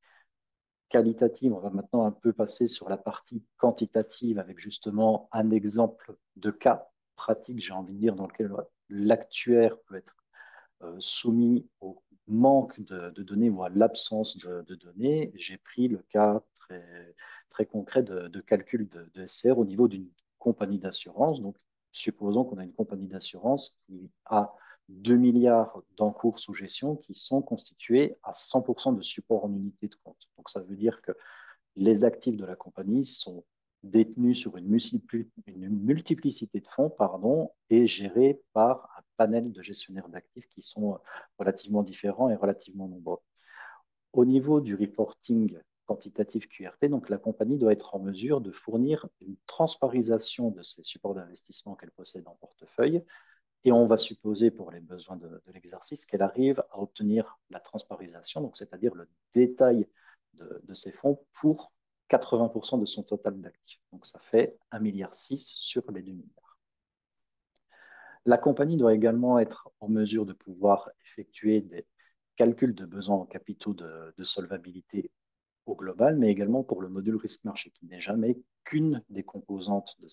qualitative, on va maintenant un peu passer sur la partie quantitative avec justement un exemple de cas pratique, j'ai envie de dire, dans lequel l'actuaire peut être soumis au manque de données ou à l'absence de données. J'ai pris le cas très concret de calcul de SCR au niveau d'une compagnie d'assurance. Donc, supposons qu'on a une compagnie d'assurance qui a 2 milliards d'encours sous gestion qui sont constitués à 100% de support en unité de compte. Donc, ça veut dire que les actifs de la compagnie sont détenus sur une multiplicité de fonds et gérés par un panel de gestionnaires d'actifs qui sont relativement différents et relativement nombreux. Au niveau du reporting quantitatif QRT, donc la compagnie doit être en mesure de fournir une transparisation de ces supports d'investissement qu'elle possède en portefeuille, et on va supposer pour les besoins de l'exercice qu'elle arrive à obtenir la transparisation, donc c'est-à-dire le détail de ces fonds pour 80% de son total d'actifs. Donc ça fait 1,6 milliard sur les 2 milliards. La compagnie doit également être en mesure de pouvoir effectuer des calculs de besoins en capitaux de solvabilité au global, mais également pour le module risque marché, qui n'est jamais qu'une des composantes de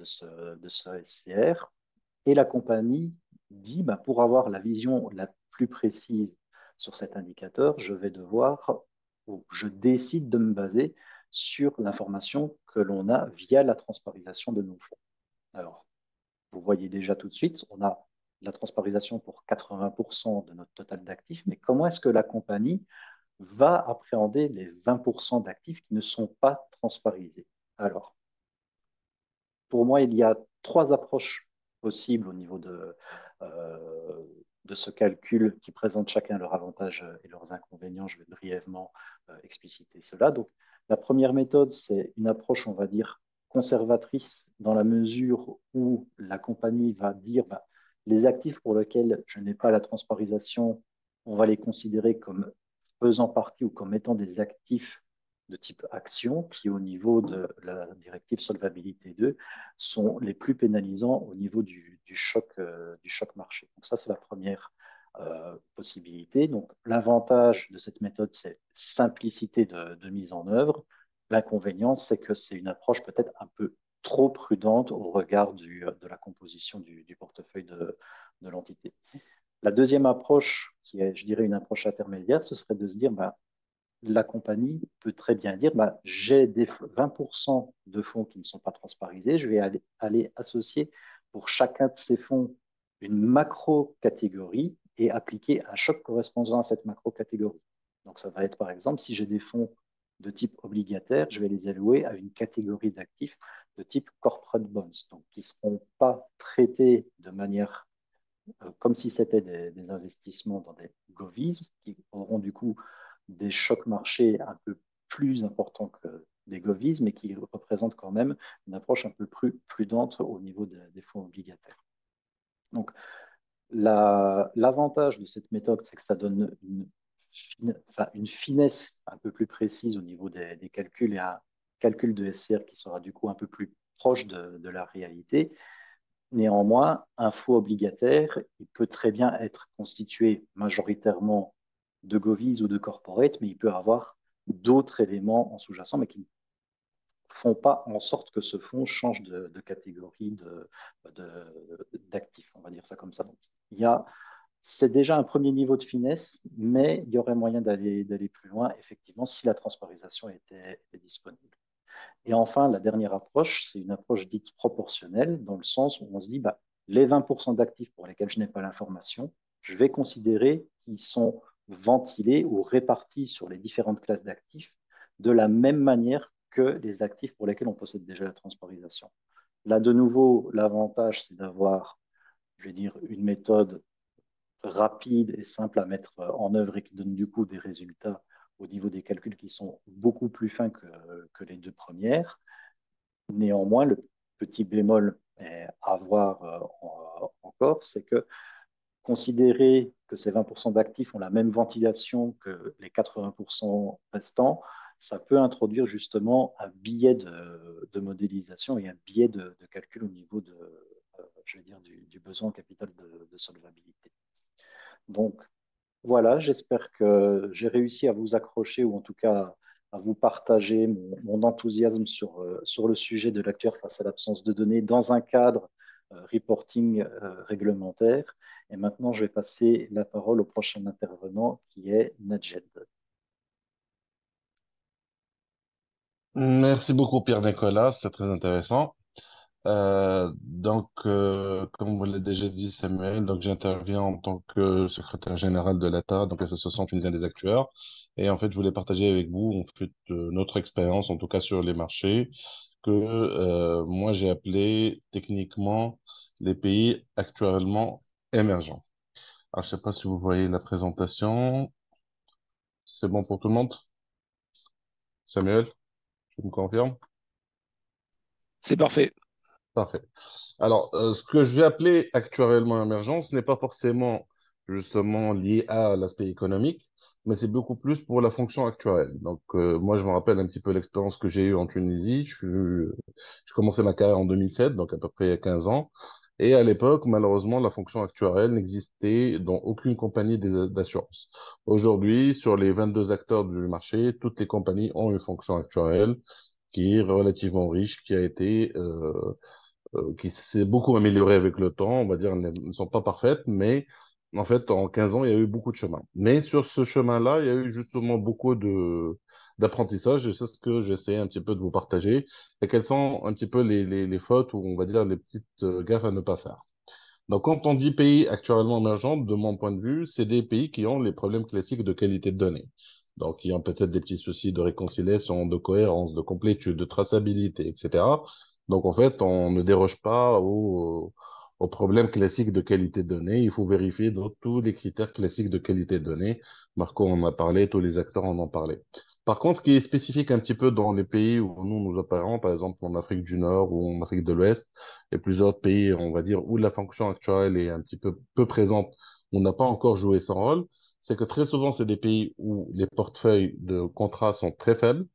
ce SCR. Et la compagnie dit, bah, pour avoir la vision la plus précise sur cet indicateur, je décide de me baser sur l'information que l'on a via la transparisation de nos fonds. Alors, vous voyez déjà tout de suite, on a la transparisation pour 80% de notre total d'actifs, mais comment est-ce que la compagnie va appréhender les 20% d'actifs qui ne sont pas transparisés? Alors, pour moi, il y a 3 approches possibles au niveau de ce calcul qui présentent chacun leurs avantages et leurs inconvénients. Je vais brièvement expliciter cela. Donc, la première méthode, c'est une approche, on va dire, conservatrice, dans la mesure où la compagnie va dire bah, les actifs pour lesquels je n'ai pas la transparisation, on va les considérer comme faisant partie ou comme étant des actifs de type action qui, au niveau de la directive Solvabilité 2, sont les plus pénalisants au niveau du choc marché. Donc ça, c'est la première possibilité. Donc l'avantage de cette méthode, c'est simplicité de mise en œuvre. L'inconvénient, c'est que c'est une approche peut-être un peu trop prudente au regard de la composition du portefeuille de l'entité. La deuxième approche, qui est, je dirais, une approche intermédiaire, ce serait de se dire, bah, la compagnie peut très bien dire, bah, j'ai 20% de fonds qui ne sont pas transparisés, je vais aller associer pour chacun de ces fonds une macro-catégorie et appliquer un choc correspondant à cette macro-catégorie. Donc ça va être par exemple, si j'ai des fonds de type obligataire, je vais les allouer à une catégorie d'actifs de type corporate bonds, donc qui ne seront pas traités de manière comme si c'était des investissements dans des govies, qui auront du coup des chocs marchés un peu plus importants que des govies, mais qui représentent quand même une approche un peu plus prudente au niveau des fonds obligataires. Donc, l'avantage de cette méthode, c'est que ça donne une finesse un peu plus précise au niveau des calculs et un calcul de SCR qui sera du coup un peu plus proche de la réalité. Néanmoins, un fonds obligataire, il peut très bien être constitué majoritairement de govies ou de corporate, mais il peut avoir d'autres éléments en sous-jacent, mais qui ne font pas en sorte que ce fonds change de catégorie d'actifs, on va dire ça comme ça. Donc, c'est déjà un premier niveau de finesse, mais il y aurait moyen d'aller plus loin, effectivement, si la transparisation était disponible. Et enfin, la dernière approche, c'est une approche dite proportionnelle, dans le sens où on se dit, bah, les 20% d'actifs pour lesquels je n'ai pas l'information, je vais considérer qu'ils sont ventilés ou répartis sur les différentes classes d'actifs de la même manière que les actifs pour lesquels on possède déjà la transparisation. Là, de nouveau, l'avantage, c'est d'avoir, je vais dire, une méthode rapide et simple à mettre en œuvre et qui donne du coup des résultats au niveau des calculs qui sont beaucoup plus fins que les deux premières. Néanmoins, le petit bémol à voir encore, c'est que considérer que ces 20% d'actifs ont la même ventilation que les 80% restants, ça peut introduire justement un biais de modélisation et un biais de calcul au niveau je vais dire, du besoin en capital de solvabilité. Donc, voilà, j'espère que j'ai réussi à vous accrocher ou en tout cas à vous partager mon enthousiasme sur le sujet de l'acteur face à l'absence de données dans un cadre reporting réglementaire. Et maintenant, je vais passer la parole au prochain intervenant qui est Najed. Merci beaucoup, Pierre-Nicolas, c'était très intéressant. Comme vous l'avez déjà dit, Samuel, donc j'interviens en tant que secrétaire général de l'ATA, donc l'Association tunisienne des actuaires. Et en fait, je voulais partager avec vous en fait, notre expérience, en tout cas sur les marchés, que moi j'ai appelé techniquement les pays actuellement émergents. Alors, je sais pas si vous voyez la présentation. C'est bon pour tout le monde? Samuel, tu me confirmes? C'est parfait. Parfait. Alors, ce que je vais appeler actuellement émergence n'est pas forcément justement lié à l'aspect économique, mais c'est beaucoup plus pour la fonction actuelle. Donc, moi, je me rappelle un petit peu l'expérience que j'ai eue en Tunisie. Je commençais ma carrière en 2007, donc à peu près il y a 15 ans. Et à l'époque, malheureusement, la fonction actuelle n'existait dans aucune compagnie d'assurance. Aujourd'hui, sur les 22 acteurs du marché, toutes les compagnies ont une fonction actuelle qui est relativement riche, qui s'est beaucoup améliorée avec le temps, on va dire, elles ne sont pas parfaites, mais en fait, en 15 ans, il y a eu beaucoup de chemin. Mais sur ce chemin-là, il y a eu justement beaucoup d'apprentissage, et c'est ce que j'essaie un petit peu de vous partager, et quelles sont un petit peu les fautes, ou on va dire les petites gaffes à ne pas faire. Donc, quand on dit pays actuellement émergents, de mon point de vue, c'est des pays qui ont les problèmes classiques de qualité de données. Donc, qui ont peut-être des petits soucis de réconciliation, de cohérence, de complétude, de traçabilité, etc. Donc, en fait, on ne déroge pas aux problèmes classiques de qualité de données. Il faut vérifier dans tous les critères classiques de qualité de données. Marco en a parlé, tous les acteurs en ont parlé. Par contre, ce qui est spécifique un petit peu dans les pays où nous opérons, par exemple en Afrique du Nord ou en Afrique de l'Ouest, et plusieurs pays, on va dire, où la fonction actuelle est un petit peu présente, on n'a pas encore joué son rôle, c'est que très souvent, c'est des pays où les portefeuilles de contrats sont très faibles.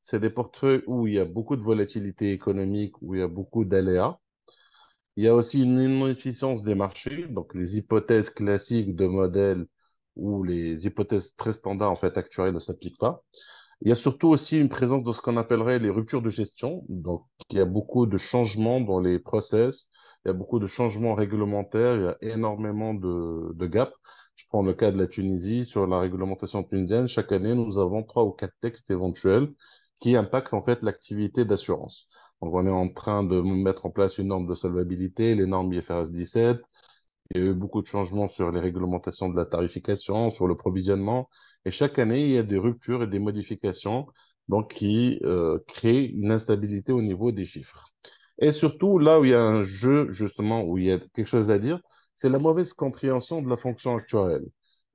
C'est des portefeuilles où il y a beaucoup de volatilité économique, où il y a beaucoup d'aléas. Il y a aussi une inefficience des marchés, donc les hypothèses classiques de modèles ou les hypothèses très standards, en fait, actuelles ne s'appliquent pas. Il y a surtout aussi une présence de ce qu'on appellerait les ruptures de gestion. Donc, il y a beaucoup de changements dans les process, il y a beaucoup de changements réglementaires, il y a énormément de gaps. Je prends le cas de la Tunisie. Sur la réglementation tunisienne, chaque année, nous avons 3 ou 4 textes éventuels qui impactent en fait l'activité d'assurance. Donc, on est en train de mettre en place une norme de solvabilité, les normes IFRS 17. Il y a eu beaucoup de changements sur les réglementations de la tarification, sur le provisionnement. Et chaque année, il y a des ruptures et des modifications donc qui crée une instabilité au niveau des chiffres. Et surtout, là où il y a un jeu, justement, où il y a quelque chose à dire, c'est la mauvaise compréhension de la fonction actuarielle.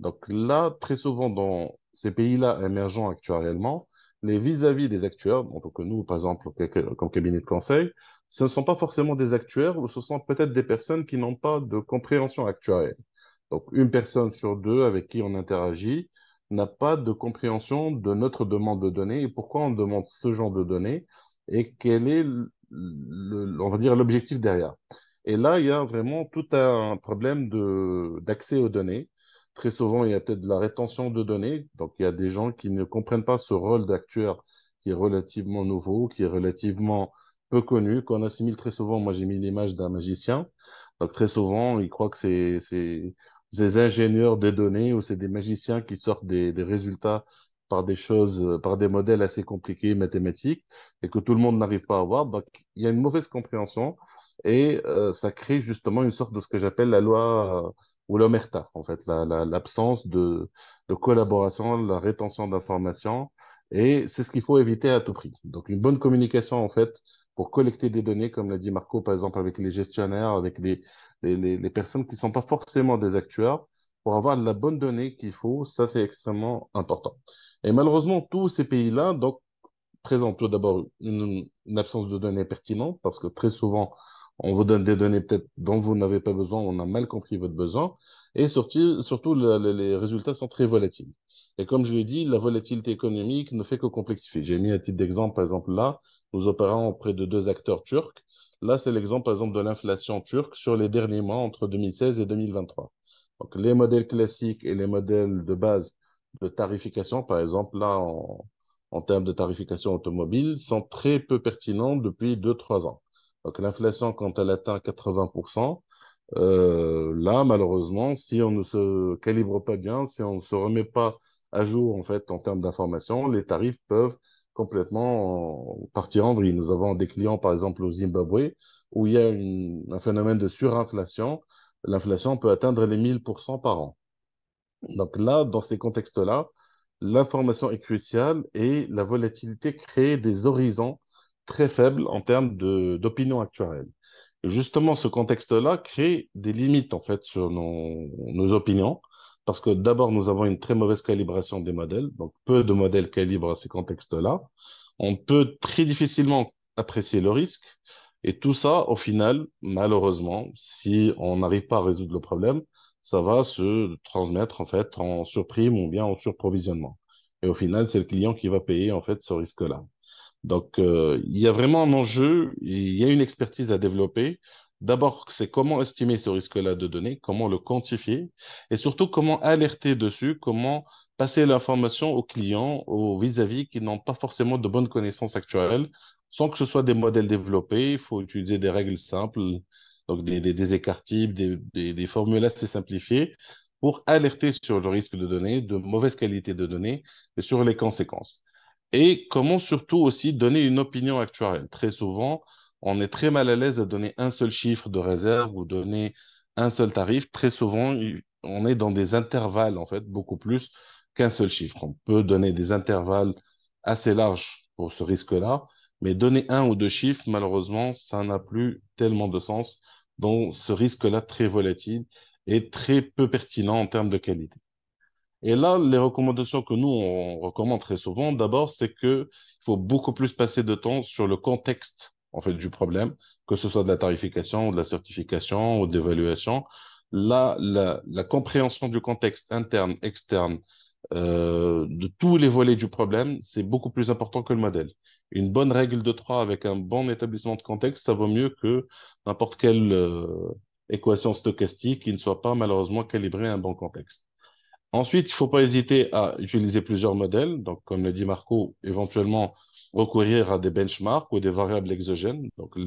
Donc là, très souvent, dans ces pays-là émergents actuariellement, les vis-à-vis des actuaires, en tant que nous, par exemple, comme cabinet de conseil, ce ne sont pas forcément des actuaires ou ce sont peut-être des personnes qui n'ont pas de compréhension actuarielle. Donc, une personne sur deux avec qui on interagit n'a pas de compréhension de notre demande de données et pourquoi on demande ce genre de données et quel est, on va dire, l'objectif derrière. Et là, il y a vraiment tout un problème d'accès aux données. Très souvent, il y a peut-être de la rétention de données. Donc, il y a des gens qui ne comprennent pas ce rôle d'actueur qui est relativement nouveau, qui est relativement peu connu, qu'on assimile très souvent. Moi, j'ai mis l'image d'un magicien. Donc, très souvent, ils croient que c'est des ingénieurs des données ou c'est des magiciens qui sortent des résultats par des choses, par des modèles assez compliqués, mathématiques, et que tout le monde n'arrive pas à voir. Donc, il y a une mauvaise compréhension et ça crée justement une sorte de ce que j'appelle la loi ou l'omerta, en fait, l'absence de collaboration, la rétention d'informations. Et c'est ce qu'il faut éviter à tout prix. Donc, une bonne communication, en fait, pour collecter des données, comme l'a dit Marco, par exemple, avec les gestionnaires, avec les personnes qui ne sont pas forcément des actuaires, pour avoir la bonne donnée qu'il faut, ça, c'est extrêmement important. Et malheureusement, tous ces pays-là, donc, présente tout d'abord une absence de données pertinentes parce que très souvent, on vous donne des données peut-être dont vous n'avez pas besoin, on a mal compris votre besoin et surtout les résultats sont très volatiles. Et comme je l'ai dit, la volatilité économique ne fait que complexifier. J'ai mis un titre d'exemple, par exemple là, nous opérons auprès de deux acteurs turcs. Là, c'est l'exemple, par exemple, de l'inflation turque sur les derniers mois entre 2016 et 2023. Donc, les modèles classiques et les modèles de base de tarification, par exemple, là, en termes de tarification automobile sont très peu pertinents depuis 2 3 ans. Donc l'inflation, quand elle atteint 80%, là, malheureusement, si on ne se calibre pas bien, si on ne se remet pas à jour en fait en termes d'information, les tarifs peuvent complètement partir en vrille. Nous avons des clients, par exemple, au Zimbabwe, où il y a un phénomène de surinflation. L'inflation peut atteindre les 1000% par an. Donc là, dans ces contextes-là, l'information est cruciale et la volatilité crée des horizons très faibles en termes d'opinion actuelle. Et justement, ce contexte-là crée des limites en fait sur nos opinions parce que d'abord, nous avons une très mauvaise calibration des modèles, donc peu de modèles calibrent à ces contextes-là. On peut très difficilement apprécier le risque et tout ça, au final, malheureusement, si on n'arrive pas à résoudre le problème, ça va se transmettre en fait en surprime ou bien en surprovisionnement. Et au final, c'est le client qui va payer en fait ce risque-là. Donc, il y a vraiment un enjeu, il y a une expertise à développer. D'abord, c'est comment estimer ce risque-là de données, comment le quantifier, et surtout comment alerter dessus, comment passer l'information aux clients, aux vis-à-vis qui n'ont pas forcément de bonnes connaissances actuelles, sans que ce soit des modèles développés. Il faut utiliser des règles simples, donc des écarts types, des formules assez simplifiées, pour alerter sur le risque de données, de mauvaise qualité de données, et sur les conséquences. Et comment surtout aussi donner une opinion actuarielle. Très souvent, on est très mal à l'aise à donner un seul chiffre de réserve ou donner un seul tarif. Très souvent, on est dans des intervalles, en fait, beaucoup plus qu'un seul chiffre. On peut donner des intervalles assez larges pour ce risque-là, mais donner un ou deux chiffres, malheureusement, ça n'a plus tellement de sens dans ce risque-là très volatile et très peu pertinent en termes de qualité. Et là, les recommandations que nous, on recommande très souvent, d'abord, c'est que il faut beaucoup plus passer de temps sur le contexte, en fait, du problème, que ce soit de la tarification, ou de la certification, ou de l'évaluation. Là, la compréhension du contexte interne, externe, de tous les volets du problème, c'est beaucoup plus important que le modèle. Une bonne règle de 3 avec un bon établissement de contexte, ça vaut mieux que n'importe quelle équation stochastique qui ne soit pas malheureusement calibrée à un bon contexte. Ensuite, il ne faut pas hésiter à utiliser plusieurs modèles. Donc, comme l'a dit Marco, éventuellement recourir à des benchmarks ou des variables exogènes. Donc,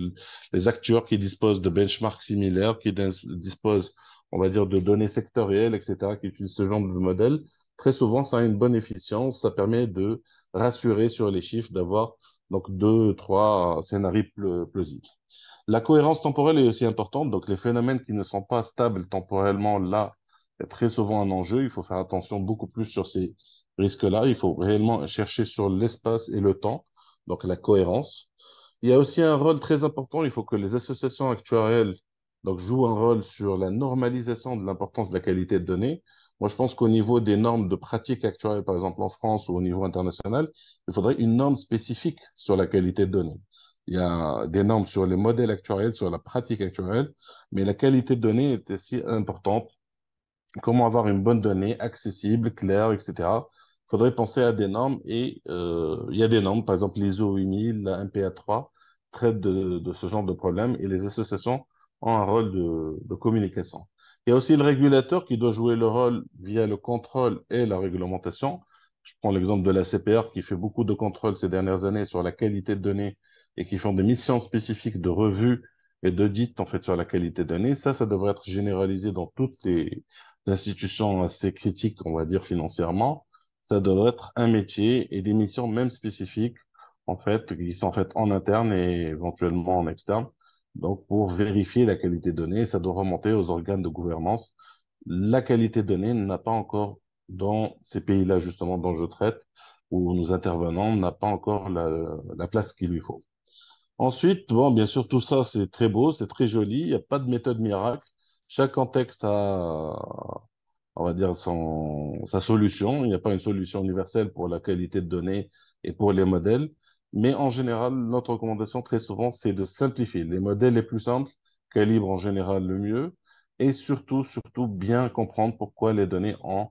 les acteurs qui disposent de benchmarks similaires, qui disposent, on va dire, de données sectorielles, etc., qui utilisent ce genre de modèle, très souvent, ça a une bonne efficience. Ça permet de rassurer sur les chiffres, d'avoir donc deux, trois scénarios plausibles. La cohérence temporelle est aussi importante. Donc, les phénomènes qui ne sont pas stables temporellement, là, c'est très souvent un enjeu. Il faut faire attention beaucoup plus sur ces risque-là. Il faut réellement chercher sur l'espace et le temps, donc la cohérence. Il y a aussi un rôle très important. Il faut que les associations actuarielles donc, jouent un rôle sur la normalisation de l'importance de la qualité de données. Moi, je pense qu'au niveau des normes de pratique actuelle, par exemple en France ou au niveau international, il faudrait une norme spécifique sur la qualité de données. Il y a des normes sur les modèles actuariels, sur la pratique actuelle, mais la qualité de données est aussi importante. Comment avoir une bonne donnée accessible, claire, etc. Il faudrait penser à des normes et il y a des normes, par exemple l'ISO 8000, la MPA3, traitent de ce genre de problème et les associations ont un rôle de communication. Il y a aussi le régulateur qui doit jouer le rôle via le contrôle et la réglementation. Je prends l'exemple de la CPR qui fait beaucoup de contrôles ces dernières années sur la qualité de données et qui font des missions spécifiques de revue et d'audit en fait sur la qualité de données. Ça devrait être généralisé dans toutes les institutions assez critiques, on va dire financièrement. Ça devrait être un métier et des missions même spécifiques, en fait, qui sont faites en interne et éventuellement en externe. Donc, pour vérifier la qualité de données, ça doit remonter aux organes de gouvernance. La qualité de données n'a pas encore, dans ces pays-là, justement, dont je traite, où nous intervenons, n'a pas encore la place qu'il lui faut. Ensuite, bon, bien sûr, tout ça, c'est très beau, c'est très joli. Il n'y a pas de méthode miracle. Chaque contexte a, on va dire, sa solution. Il n'y a pas une solution universelle pour la qualité de données et pour les modèles. Mais en général, notre recommandation, très souvent, c'est de simplifier. Les modèles les plus simples calibrent en général le mieux. Et surtout, bien comprendre pourquoi les données ont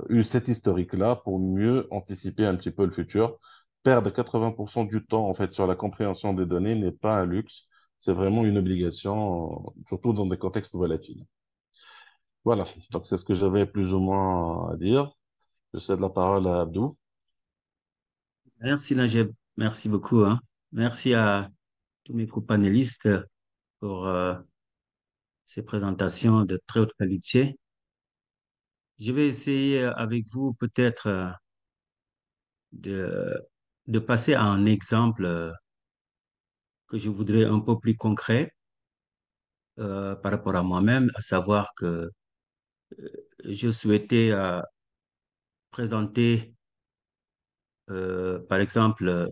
eu cet historique-là pour mieux anticiper un petit peu le futur. Perdre 80% du temps, en fait, sur la compréhension des données n'est pas un luxe. C'est vraiment une obligation, surtout dans des contextes volatiles. Voilà, donc c'est ce que j'avais plus ou moins à dire. Je cède la parole à Abdou. Merci, Najeb. Merci beaucoup, hein. Merci à tous mes co-panélistes pour ces présentations de très haute qualité. Je vais essayer avec vous peut-être de, de passer à un exemple que je voudrais un peu plus concret par rapport à moi-même, à savoir que je souhaitais présenter, par exemple,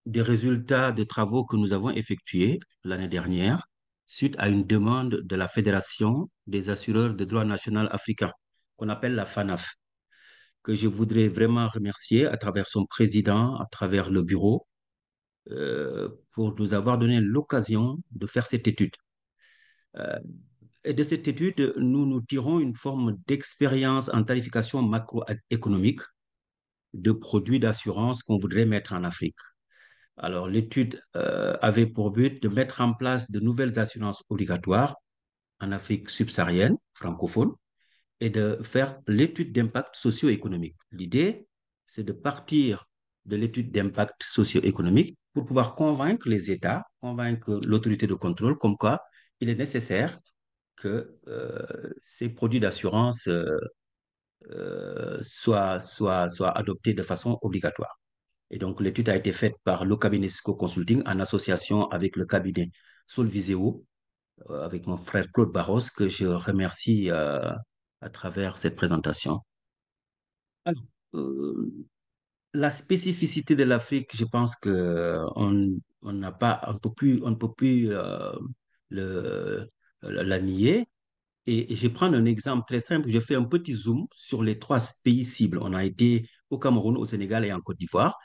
des résultats des travaux que nous avons effectués l'année dernière suite à une demande de la Fédération des assureurs de droit national africain, qu'on appelle la FANAF, que je voudrais vraiment remercier à travers son président, à travers le bureau, pour nous avoir donné l'occasion de faire cette étude. Euh, et de cette étude, nous tirons une forme d'expérience en tarification macroéconomique de produits d'assurance qu'on voudrait mettre en Afrique. Alors, l'étude avait pour but de mettre en place de nouvelles assurances obligatoires en Afrique subsaharienne, francophone, et de faire l'étude d'impact socio-économique. L'idée, c'est de partir de l'étude d'impact socio-économique pour pouvoir convaincre les États, convaincre l'autorité de contrôle, comme quoi il est nécessaire que ces produits d'assurance soient adoptés de façon obligatoire. Et donc, l'étude a été faite par le cabinet Cisco Consulting en association avec le cabinet Solviseo, avec mon frère Claude Barros, que je remercie à travers cette présentation. Alors, euh, la spécificité de l'Afrique, je pense que on n'a pas, on ne peut plus le, la nier. Et je vais prendre un exemple très simple. Je fais un petit zoom sur les trois pays cibles. On a été au Cameroun, au Sénégal et en Côte d'Ivoire.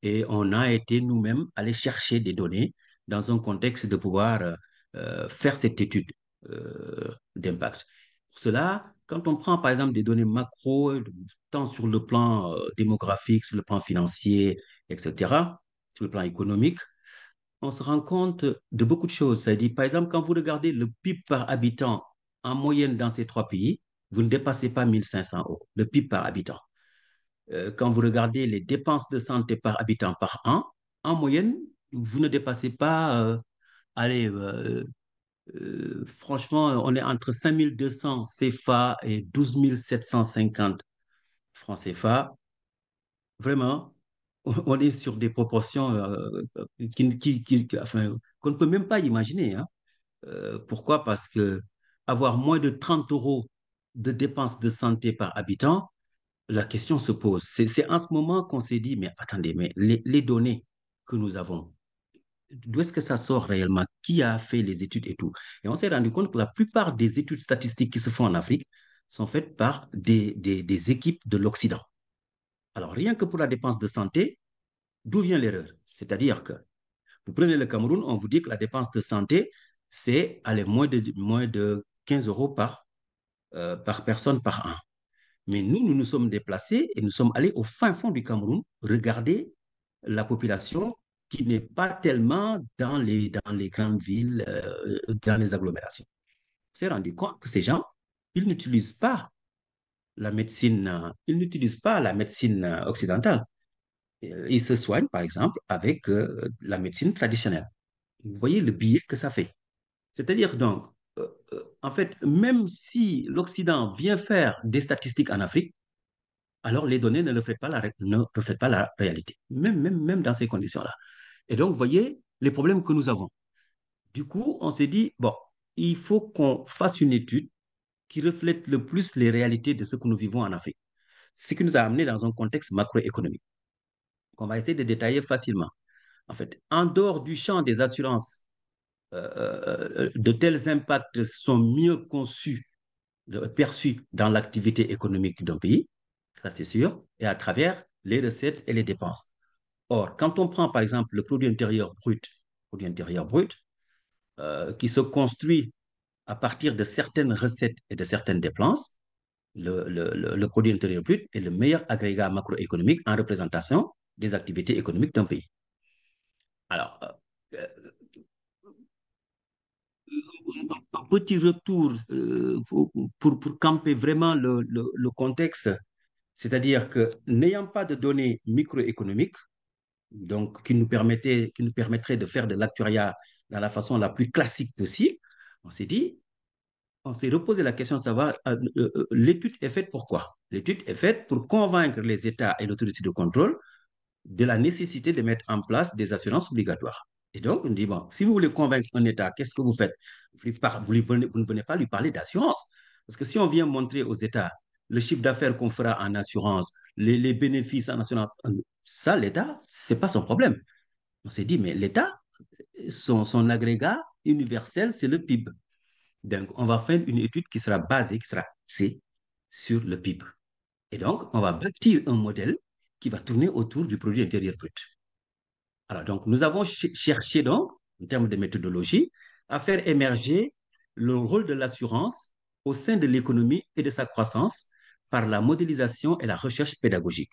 Et on a été nous-mêmes aller chercher des données dans un contexte de pouvoir faire cette étude d'impact. Pour cela, quand on prend par exemple des données macro, tant sur le plan démographique, sur le plan financier, etc., sur le plan économique, on se rend compte de beaucoup de choses. C'est-à-dire, par exemple, quand vous regardez le PIB par habitant en moyenne dans ces trois pays, vous ne dépassez pas 1500 euros, le PIB par habitant. Quand vous regardez les dépenses de santé par habitant par an, en moyenne, vous ne dépassez pas, allez, franchement, on est entre 5200 CFA et 12 750 francs CFA. Vraiment, on est sur des proportions enfin, qu'on ne peut même pas imaginer, hein. Pourquoi? Parce que avoir moins de 30 euros de dépenses de santé par habitant, la question se pose. C'est en ce moment qu'on s'est dit, mais attendez, mais les données que nous avons, d'où est-ce que ça sort réellement? Qui a fait les études et tout? Et on s'est rendu compte que la plupart des études statistiques qui se font en Afrique sont faites par des équipes de l'Occident. Alors, rien que pour la dépense de santé, d'où vient l'erreur? C'est-à-dire que vous prenez le Cameroun, on vous dit que la dépense de santé, c'est aller moins de 15 euros par personne par an. Mais nous nous sommes déplacés et nous sommes allés au fin fond du Cameroun regarder la population qui n'est pas tellement dans les grandes villes, dans les agglomérations. On s'est rendu compte que ces gens, ils n'utilisent pas ils n'utilisent pas la médecine occidentale. Ils se soignent, par exemple, avec la médecine traditionnelle. Vous voyez le biais que ça fait. C'est-à-dire donc, en fait, même si l'Occident vient faire des statistiques en Afrique, alors les données ne reflètent pas la réalité, même dans ces conditions-là. Et donc, vous voyez les problèmes que nous avons. Du coup, on s'est dit, bon, il faut qu'on fasse une étude qui reflète le plus les réalités de ce que nous vivons en Afrique. Ce qui nous a amené dans un contexte macroéconomique qu'on va essayer de détailler facilement. En fait, en dehors du champ des assurances, de tels impacts sont mieux conçus, perçus dans l'activité économique d'un pays, ça c'est sûr, et à travers les recettes et les dépenses. Or, quand on prend par exemple le produit intérieur brut qui se construit à partir de certaines recettes et de certaines dépenses, le produit intérieur brut est le meilleur agrégat macroéconomique en représentation des activités économiques d'un pays. Alors, un petit retour pour camper vraiment le contexte, c'est-à-dire que n'ayant pas de données microéconomiques, donc qui nous permettrait de faire de l'actuariat dans la façon la plus classique possible, on s'est dit, on s'est reposé la question de savoir, l'étude est faite pour quoi? L'étude est faite pour convaincre les États et l'autorité de contrôle de la nécessité de mettre en place des assurances obligatoires. Et donc, on dit, bon, si vous voulez convaincre un État, qu'est-ce que vous faites? Vous ne venez pas lui parler d'assurance. Parce que si on vient montrer aux États le chiffre d'affaires qu'on fera en assurance, les bénéfices en assurance, ça, l'État, ce n'est pas son problème. On s'est dit, mais l'État, son agrégat universel, c'est le PIB. Donc, on va faire une étude qui sera basée, qui sera axée sur le PIB. Et donc, on va bâtir un modèle qui va tourner autour du produit intérieur brut. Alors, donc, nous avons cherché, donc, en termes de méthodologie, à faire émerger le rôle de l'assurance au sein de l'économie et de sa croissance par la modélisation et la recherche pédagogique.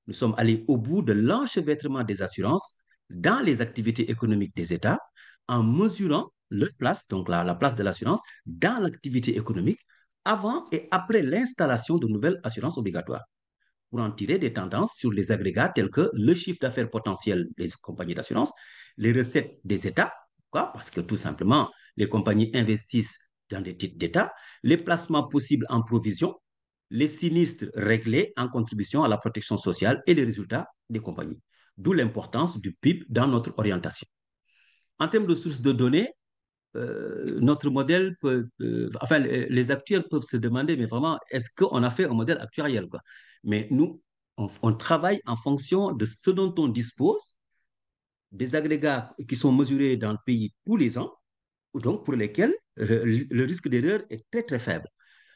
Nous sommes allés au bout de l'enchevêtrement des assurances dans les activités économiques des États en mesurant leur place, donc la place de l'assurance, dans l'activité économique avant et après l'installation de nouvelles assurances obligatoires pour en tirer des tendances sur les agrégats tels que le chiffre d'affaires potentiel des compagnies d'assurance, les recettes des États, quoi, parce que tout simplement, les compagnies investissent dans des titres d'État, les placements possibles en provision, les sinistres réglés en contribution à la protection sociale et les résultats des compagnies. D'où l'importance du PIB dans notre orientation. En termes de sources de données, notre modèle peut, enfin, les actuaires peuvent se demander, mais vraiment, est-ce qu'on a fait un modèle actuariel, quoi? Mais nous, on travaille en fonction de ce dont on dispose, des agrégats qui sont mesurés dans le pays tous les ans, donc pour lesquels le risque d'erreur est très, très faible.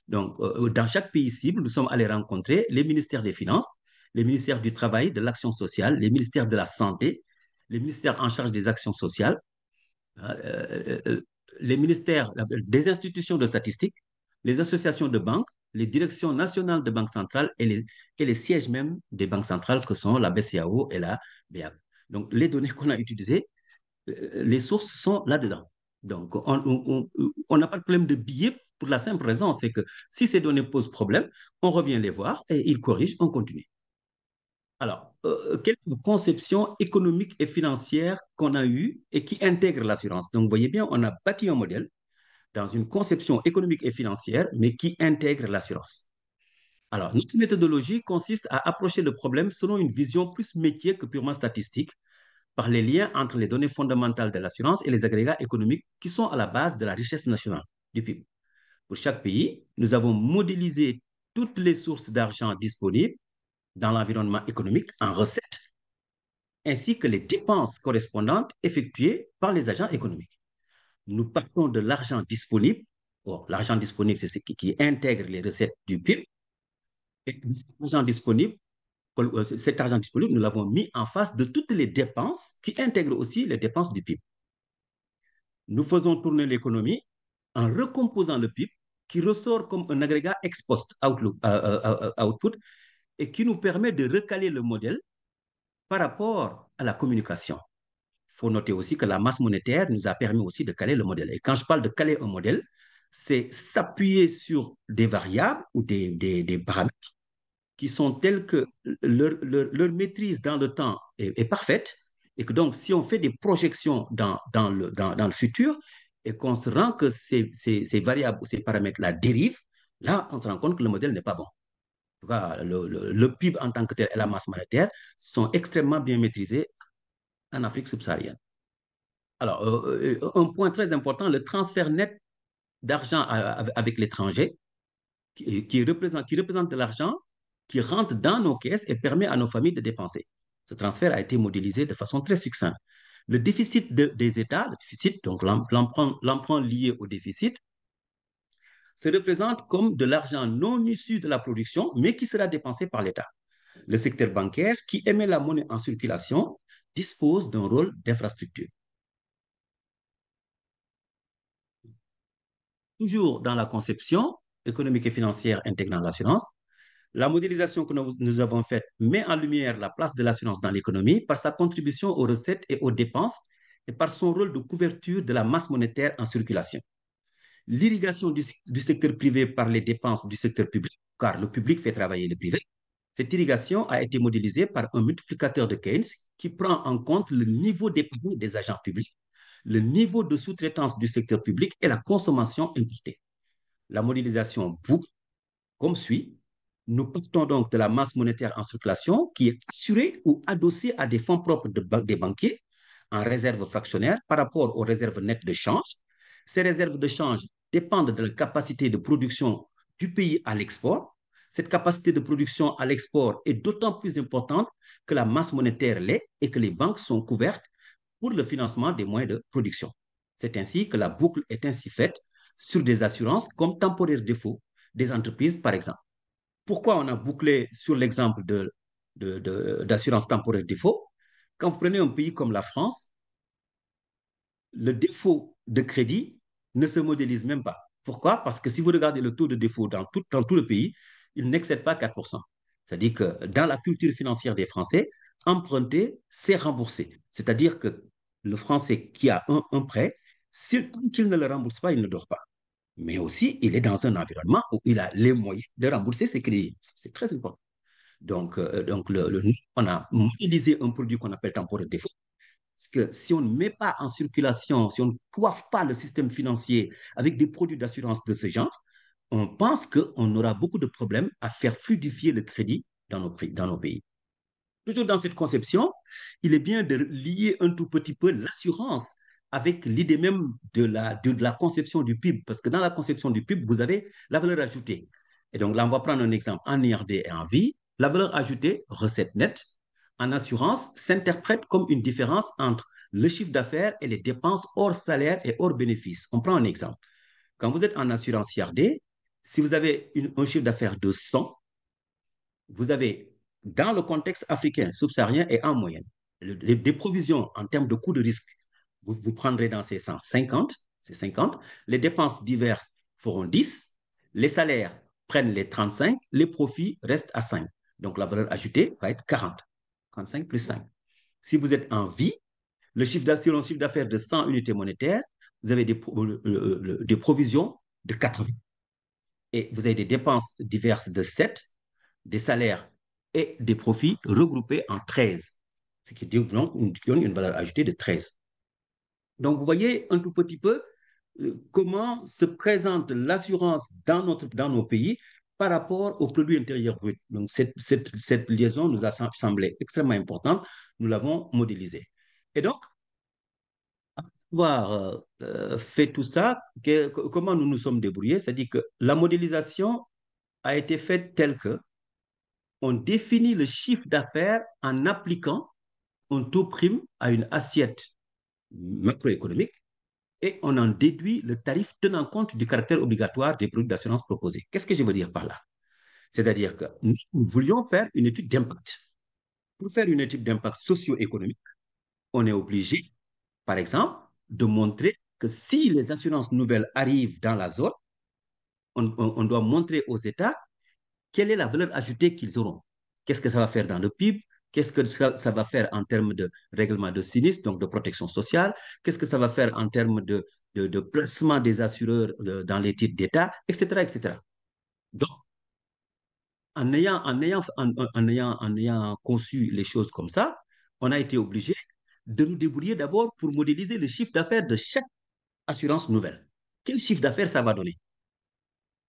Donc, dans chaque pays cible, nous sommes allés rencontrer les ministères des Finances, les ministères du Travail, de l'Action sociale, les ministères de la Santé, les ministères en charge des actions sociales, euh, euh, les ministères des institutions de statistiques, les associations de banques, les directions nationales de banques centrales et les sièges même des banques centrales que sont la BCAO et la BAC. Donc, les données qu'on a utilisées, les sources sont là-dedans. Donc, on n'a pas de problème de billets pour la simple raison, c'est que si ces données posent problème, on revient les voir et ils corrigent, on continue. Alors, quelle est la conception économique et financière qu'on a eue et qui intègre l'assurance? Donc, vous voyez bien, on a bâti un modèle dans une conception économique et financière, mais qui intègre l'assurance. Alors, notre méthodologie consiste à approcher le problème selon une vision plus métier que purement statistique, par les liens entre les données fondamentales de l'assurance et les agrégats économiques qui sont à la base de la richesse nationale du PIB. Pour chaque pays, nous avons modélisé toutes les sources d'argent disponibles dans l'environnement économique en recettes, ainsi que les dépenses correspondantes effectuées par les agents économiques. Nous partons de l'argent disponible. Bon, l'argent disponible, c'est ce qui intègre les recettes du PIB. Et cet argent disponible, nous l'avons mis en face de toutes les dépenses qui intègrent aussi les dépenses du PIB. Nous faisons tourner l'économie en recomposant le PIB qui ressort comme un agrégat ex post output et qui nous permet de recaler le modèle par rapport à la communication. Il faut noter aussi que la masse monétaire nous a permis aussi de caler le modèle. Et quand je parle de caler un modèle, c'est s'appuyer sur des variables ou des paramètres qui sont tels que leur maîtrise dans le temps est parfaite et que donc si on fait des projections dans le futur et qu'on se rend que ces variables ou ces paramètres-là dérivent, là, on se rend compte que le modèle n'est pas bon. En tout cas, le PIB en tant que tel et la masse monétaire sont extrêmement bien maîtrisés en Afrique subsaharienne. Alors, un point très important, le transfert net d'argent avec l'étranger, qui représente de l'argent qui rentre dans nos caisses et permet à nos familles de dépenser. Ce transfert a été modélisé de façon très succincte. Le déficit des États, le déficit, donc l'emprunt lié au déficit, se représente comme de l'argent non issu de la production, mais qui sera dépensé par l'État. Le secteur bancaire, qui émet la monnaie en circulation, dispose d'un rôle d'infrastructure. Toujours dans la conception économique et financière intégrant l'assurance, la modélisation que nous avons faite met en lumière la place de l'assurance dans l'économie par sa contribution aux recettes et aux dépenses et par son rôle de couverture de la masse monétaire en circulation. L'irrigation du secteur privé par les dépenses du secteur public, car le public fait travailler le privé, cette irrigation a été modélisée par un multiplicateur de Keynes qui prend en compte le niveau d'épargne des agents publics, le niveau de sous-traitance du secteur public et la consommation importée. La modélisation boucle comme suit. Nous partons donc de la masse monétaire en circulation qui est assurée ou adossée à des fonds propres des banquiers en réserve fractionnaire par rapport aux réserves nettes de change. Ces réserves de change dépendent de la capacité de production du pays à l'export. Cette capacité de production à l'export est d'autant plus importante que la masse monétaire l'est et que les banques sont couvertes pour le financement des moyens de production. C'est ainsi que la boucle est ainsi faite sur des assurances comme temporaire défaut des entreprises, par exemple. Pourquoi on a bouclé sur l'exemple d'assurance temporaire défaut? Quand vous prenez un pays comme la France, le défaut de crédit ne se modélise même pas. Pourquoi? Parce que si vous regardez le taux de défaut dans tout le pays, il n'excède pas 4%. C'est-à-dire que dans la culture financière des Français, emprunter, c'est rembourser. C'est-à-dire que le Français qui a un prêt, s'il ne le rembourse pas, il ne dort pas. Mais aussi, il est dans un environnement où il a les moyens de rembourser ses crédits. C'est très important. Donc on a modélisé un produit qu'on appelle temporaire défaut. Parce que si on ne met pas en circulation, si on ne coiffe pas le système financier avec des produits d'assurance de ce genre, on pense qu'on aura beaucoup de problèmes à faire fluidifier le crédit dans nos pays. Toujours dans cette conception, il est bien de lier un tout petit peu l'assurance avec l'idée même de la conception du PIB, parce que dans la conception du PIB, vous avez la valeur ajoutée. Et donc là, on va prendre un exemple en IRD et en vie. La valeur ajoutée, recette nette, en assurance, s'interprète comme une différence entre le chiffre d'affaires et les dépenses hors salaire et hors bénéfice. On prend un exemple. Quand vous êtes en assurance IRD, si vous avez un chiffre d'affaires de 100, vous avez, dans le contexte africain, subsaharien et en moyenne, des provisions en termes de coûts de risque, vous prendrez dans ces 150, c'est 50, les dépenses diverses feront 10, les salaires prennent les 35, les profits restent à 5. Donc la valeur ajoutée va être 40, 35 plus 5. Si vous êtes en vie, le chiffre d'affaires de 100 unités monétaires, vous avez des provisions de 80. Et vous avez des dépenses diverses de 7, des salaires et des profits regroupés en 13, ce qui donne une valeur ajoutée de 13. Donc, vous voyez un tout petit peu comment se présente l'assurance dans nos pays par rapport au produit intérieur brut. Donc, cette liaison nous a semblé extrêmement importante. Nous l'avons modélisée. Et donc, après avoir fait tout ça, comment nous nous sommes débrouillés? C'est-à-dire que la modélisation a été faite telle que on définit le chiffre d'affaires en appliquant un taux prime à une assiette macroéconomique et on en déduit le tarif tenant compte du caractère obligatoire des produits d'assurance proposés. Qu'est-ce que je veux dire par là? C'est-à-dire que nous voulions faire une étude d'impact. Pour faire une étude d'impact socio-économique, on est obligé, par exemple, de montrer que si les assurances nouvelles arrivent dans la zone, on doit montrer aux États quelle est la valeur ajoutée qu'ils auront. Qu'est-ce que ça va faire dans le PIB? Qu'est-ce que ça va faire en termes de règlement de sinistre, donc de protection sociale? Qu'est-ce que ça va faire en termes de placement des assureurs dans les titres d'État, etc., etc. Donc, en ayant conçu les choses comme ça, on a été obligé de nous débrouiller d'abord pour modéliser le chiffre d'affaires de chaque assurance nouvelle. Quel chiffre d'affaires ça va donner?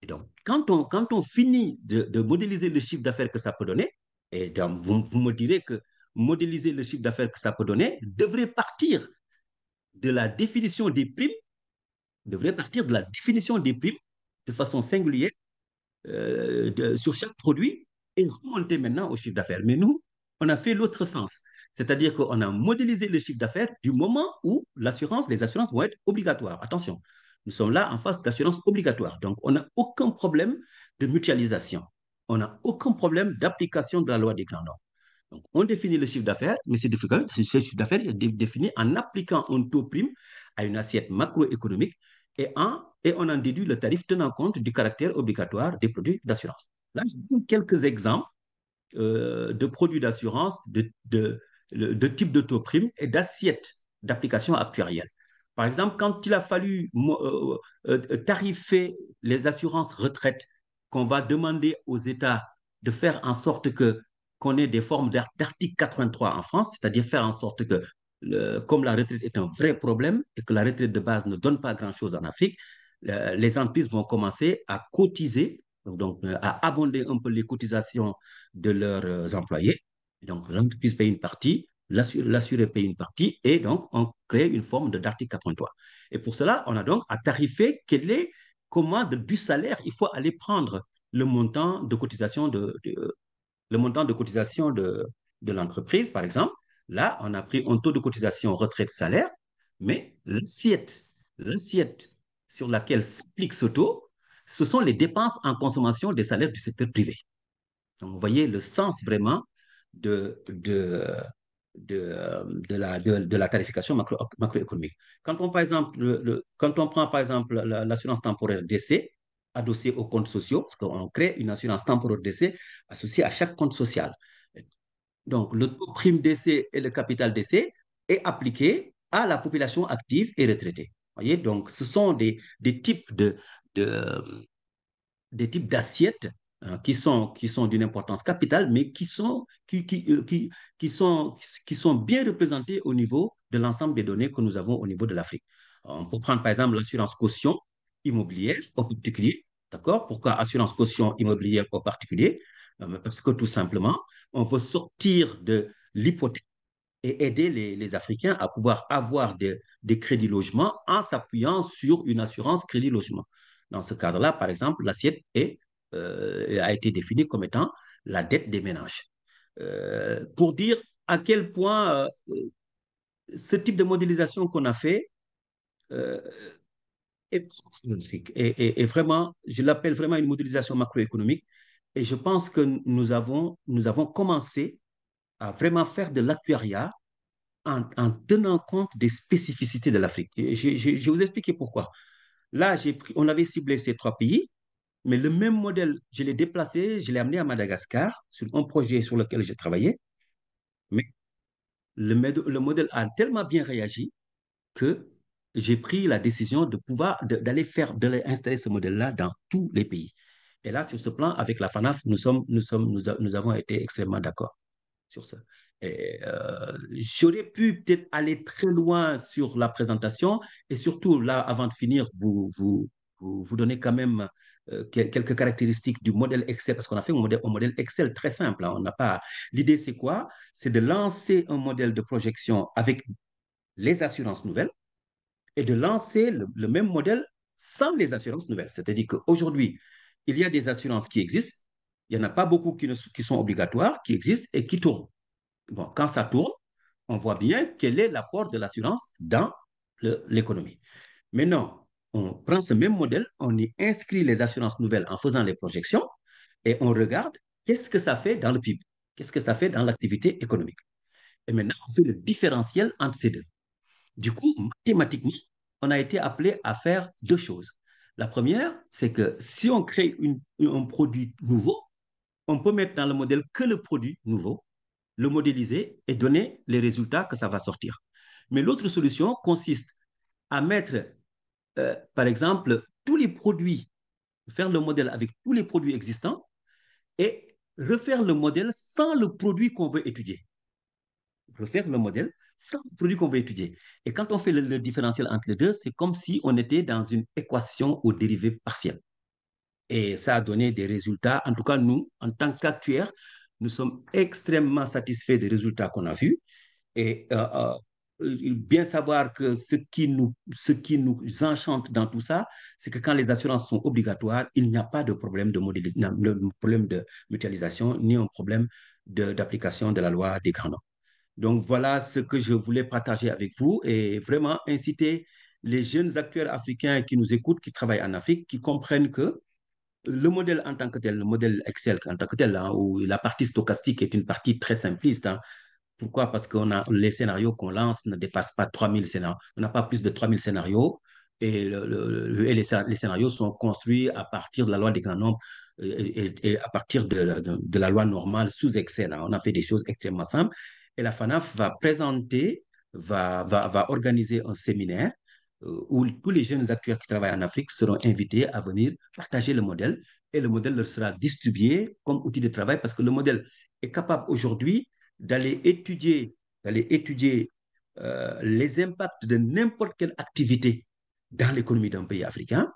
Et donc, quand on finit de modéliser le chiffre d'affaires que ça peut donner, et donc vous me direz que modéliser le chiffre d'affaires que ça peut donner devrait partir de la définition des primes, devrait partir de la définition des primes de façon singulière sur chaque produit et remonter maintenant au chiffre d'affaires. Mais nous, on a fait l'autre sens. C'est-à-dire qu'on a modélisé le chiffre d'affaires du moment où les assurances vont être obligatoires. Attention, nous sommes là en phase d'assurance obligatoire. Donc, on n'a aucun problème de mutualisation. On n'a aucun problème d'application de la loi des grands nombres. Donc, on définit le chiffre d'affaires, mais ce chiffre d'affaires est défini en appliquant un taux prime à une assiette macroéconomique et on en déduit le tarif tenant compte du caractère obligatoire des produits d'assurance. Là, je vous donne quelques exemples de produits d'assurance, de type de taux prime et d'assiettes d'application actuarielle. Par exemple, quand il a fallu tarifer les assurances retraite, qu'on va demander aux États de faire en sorte qu'on ait des formes d'article 83 en France, c'est-à-dire faire en sorte que, comme la retraite est un vrai problème et que la retraite de base ne donne pas grand-chose en Afrique, les entreprises vont commencer à cotiser, donc à abonder un peu les cotisations de leurs employés. Donc, l'entreprise paye une partie, l'assuré paye une partie, et donc on crée une forme d'article 83. Et pour cela, on a donc à tarifer comment du salaire il faut aller prendre le montant de cotisation le montant de cotisation de l'entreprise, par exemple. Là, on a pris un taux de cotisation retraite-salaire, mais l'assiette sur laquelle s'applique ce taux, ce sont les dépenses en consommation des salaires du secteur privé. Donc, vous voyez le sens vraiment de, de, de la tarification macroéconomique. Quand on, par exemple, quand on prend par exemple l'assurance temporaire d'essai adossée aux comptes sociaux, parce qu'on crée une assurance temporaire d'essai associée à chaque compte social. Donc, le taux prime d'essai et le capital d'essai est appliqué à la population active et retraitée. Vous voyez, donc ce sont des types de, des types d'assiettes qui sont d'une importance capitale, mais qui sont bien représentés au niveau de l'ensemble des données que nous avons au niveau de l'Afrique. On peut prendre par exemple l'assurance caution immobilière au particulier. D'accord? Pourquoi assurance caution immobilière au particulier? Parce que tout simplement, on veut sortir de l'hypothèque et aider les Africains à pouvoir avoir des crédits logements en s'appuyant sur une assurance crédit logement. Dans ce cadre-là, par exemple, l'assiette a été définie comme étant la dette des ménages. Pour dire à quel point ce type de modélisation qu'on a fait euh, est, est vraiment, je l'appelle vraiment une modélisation macroéconomique. Et je pense que nous avons commencé à vraiment faire de l'actuariat en tenant compte des spécificités de l'Afrique. Je vais vous expliquer pourquoi. Là, on avait ciblé ces trois pays, mais le même modèle, je l'ai déplacé, je l'ai amené à Madagascar sur un projet sur lequel j'ai travaillé, mais le modèle a tellement bien réagi que j'ai pris la décision d'aller installer ce modèle-là dans tous les pays. Et là, sur ce plan, avec la FANAF, nous avons été extrêmement d'accord sur ça. J'aurais pu peut-être aller très loin sur la présentation et surtout là, avant de finir, vous donner quand même quelques caractéristiques du modèle Excel parce qu'on a fait un modèle Excel très simple. Hein. On n'a pas. L'idée, c'est quoi? C'est de lancer un modèle de projection avec les assurances nouvelles et de lancer le même modèle sans les assurances nouvelles. C'est-à-dire qu'aujourd'hui, il y a des assurances qui existent Il n'y en a pas beaucoup qui sont obligatoires, qui existent et qui tournent. Bon, quand ça tourne, on voit bien quel est l'apport de l'assurance dans l'économie. Maintenant, on prend ce même modèle, on y inscrit les assurances nouvelles en faisant les projections et on regarde qu'est-ce que ça fait dans le PIB, qu'est-ce que ça fait dans l'activité économique. Et maintenant, on fait le différentiel entre ces deux. Du coup, mathématiquement, on a été appelé à faire deux choses. La première, c'est que si on crée un produit nouveau, on peut mettre dans le modèle que le produit nouveau, le modéliser et donner les résultats que ça va sortir. Mais l'autre solution consiste à mettre, par exemple, tous les produits, faire le modèle avec tous les produits existants et refaire le modèle sans le produit qu'on veut étudier. Refaire le modèle sans le produit qu'on veut étudier. Et quand on fait le différentiel entre les deux, c'est comme si on était dans une équation aux dérivées partielles. Et ça a donné des résultats. En tout cas, nous, en tant qu'actuaires, nous sommes extrêmement satisfaits des résultats qu'on a vus. Et bien savoir que ce qui nous enchante dans tout ça, c'est que quand les assurances sont obligatoires, il n'y a pas de problème de problème de mutualisation, ni un problème d'application de la loi des grands noms. Donc voilà ce que je voulais partager avec vous et vraiment inciter les jeunes acteurs africains qui nous écoutent, qui travaillent en Afrique, qui comprennent que le modèle en tant que tel, le modèle Excel en tant que tel, hein, où la partie stochastique est une partie très simpliste. Hein. Pourquoi? Parce que les scénarios qu'on lance ne dépassent pas 3000 scénarios. On n'a pas plus de 3000 scénarios et, les scénarios sont construits à partir de la loi des grands nombres et à partir de la loi normale sous Excel. Hein. On a fait des choses extrêmement simples. Et la FANAF va présenter, va organiser un séminaire où tous les jeunes acteurs qui travaillent en Afrique seront invités à venir partager le modèle et le modèle leur sera distribué comme outil de travail parce que le modèle est capable aujourd'hui d'aller étudier les impacts de n'importe quelle activité dans l'économie d'un pays africain.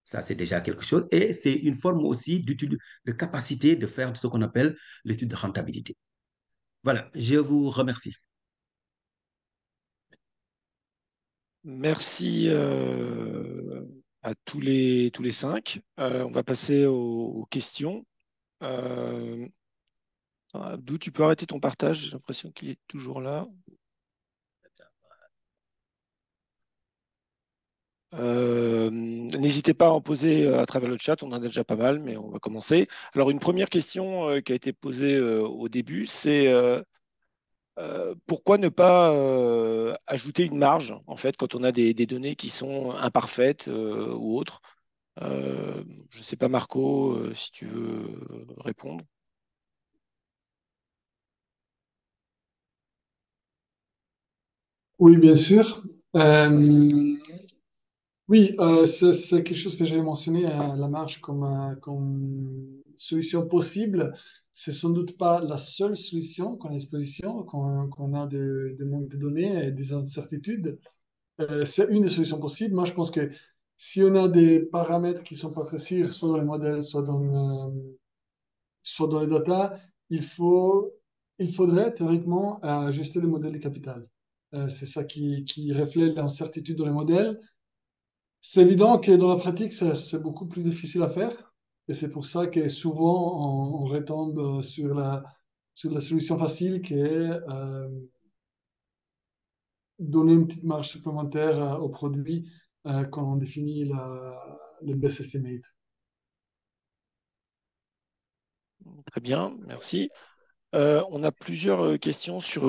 Ça, c'est déjà quelque chose. Et c'est une forme aussi de capacité de faire ce qu'on appelle l'étude de rentabilité. Voilà, je vous remercie. Merci à tous les cinq. On va passer aux questions. Abdou, tu peux arrêter ton partage, j'ai l'impression qu'il est toujours là. N'hésitez pas à en poser à travers le chat, on en a déjà pas mal, mais on va commencer. Alors, une première question qui a été posée au début, c'est pourquoi ne pas ajouter une marge, en fait, quand on a des données qui sont imparfaites ou autres. Je ne sais pas, Marco, si tu veux répondre. Oui, bien sûr. Oui, c'est quelque chose que j'ai mentionné, la marge comme solution possible. C'est sans doute pas la seule solution qu'on a à disposition, qu'on a de manque de données et des incertitudes. C'est une des solutions possibles. Moi, je pense que si on a des paramètres qui sont pas précis, soit dans les modèles, soit dans les data, il faudrait théoriquement ajuster le modèle de capital. C'est ça qui reflète l'incertitude dans les modèles. C'est évident que dans la pratique, c'est beaucoup plus difficile à faire. Et c'est pour ça que souvent, on retombe sur la solution facile qui est donner une petite marge supplémentaire au produit quand on définit le best estimate. Très bien, merci. On a plusieurs questions sur...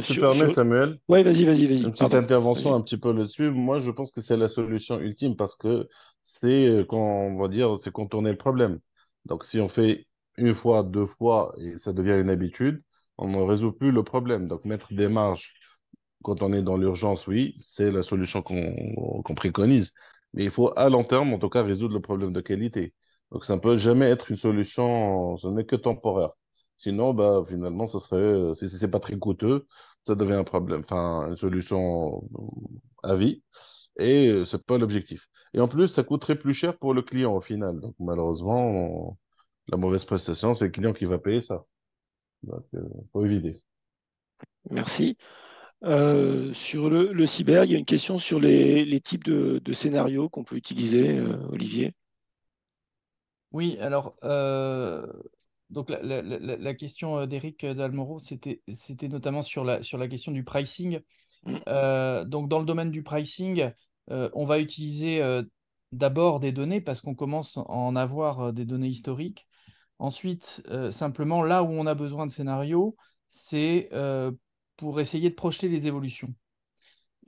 Si tu permets, Samuel, Ouais, vas-y, une petite pardon. intervention Vas-y. un petit peu là-dessus. Moi, je pense que c'est la solution ultime parce que c'est, quand on va dire, c'est contourner le problème. Donc, si on fait une fois, deux fois et ça devient une habitude, on ne résout plus le problème. Donc, mettre des marges quand on est dans l'urgence, oui, c'est la solution qu'on préconise. Mais il faut, à long terme, en tout cas, résoudre le problème de qualité. Donc, ça ne peut jamais être une solution, ce n'est que temporaire. Sinon, bah, finalement, ce serait, si c'est pas très coûteux, ça devient un problème, enfin, une solution à vie. Et c'est pas l'objectif. Et en plus, ça coûterait plus cher pour le client au final. Donc, malheureusement, la mauvaise prestation, c'est le client qui va payer ça. Donc, faut éviter. Merci. Sur le cyber, il y a une question sur les types de scénarios qu'on peut utiliser, Olivier. Oui, alors donc la question d'Éric Dalmoro, c'était notamment sur la question du pricing. Mm. Donc, dans le domaine du pricing, on va utiliser d'abord des données parce qu'on commence à en avoir des données historiques. Ensuite, simplement, là où on a besoin de scénarios, c'est pour essayer de projeter les évolutions.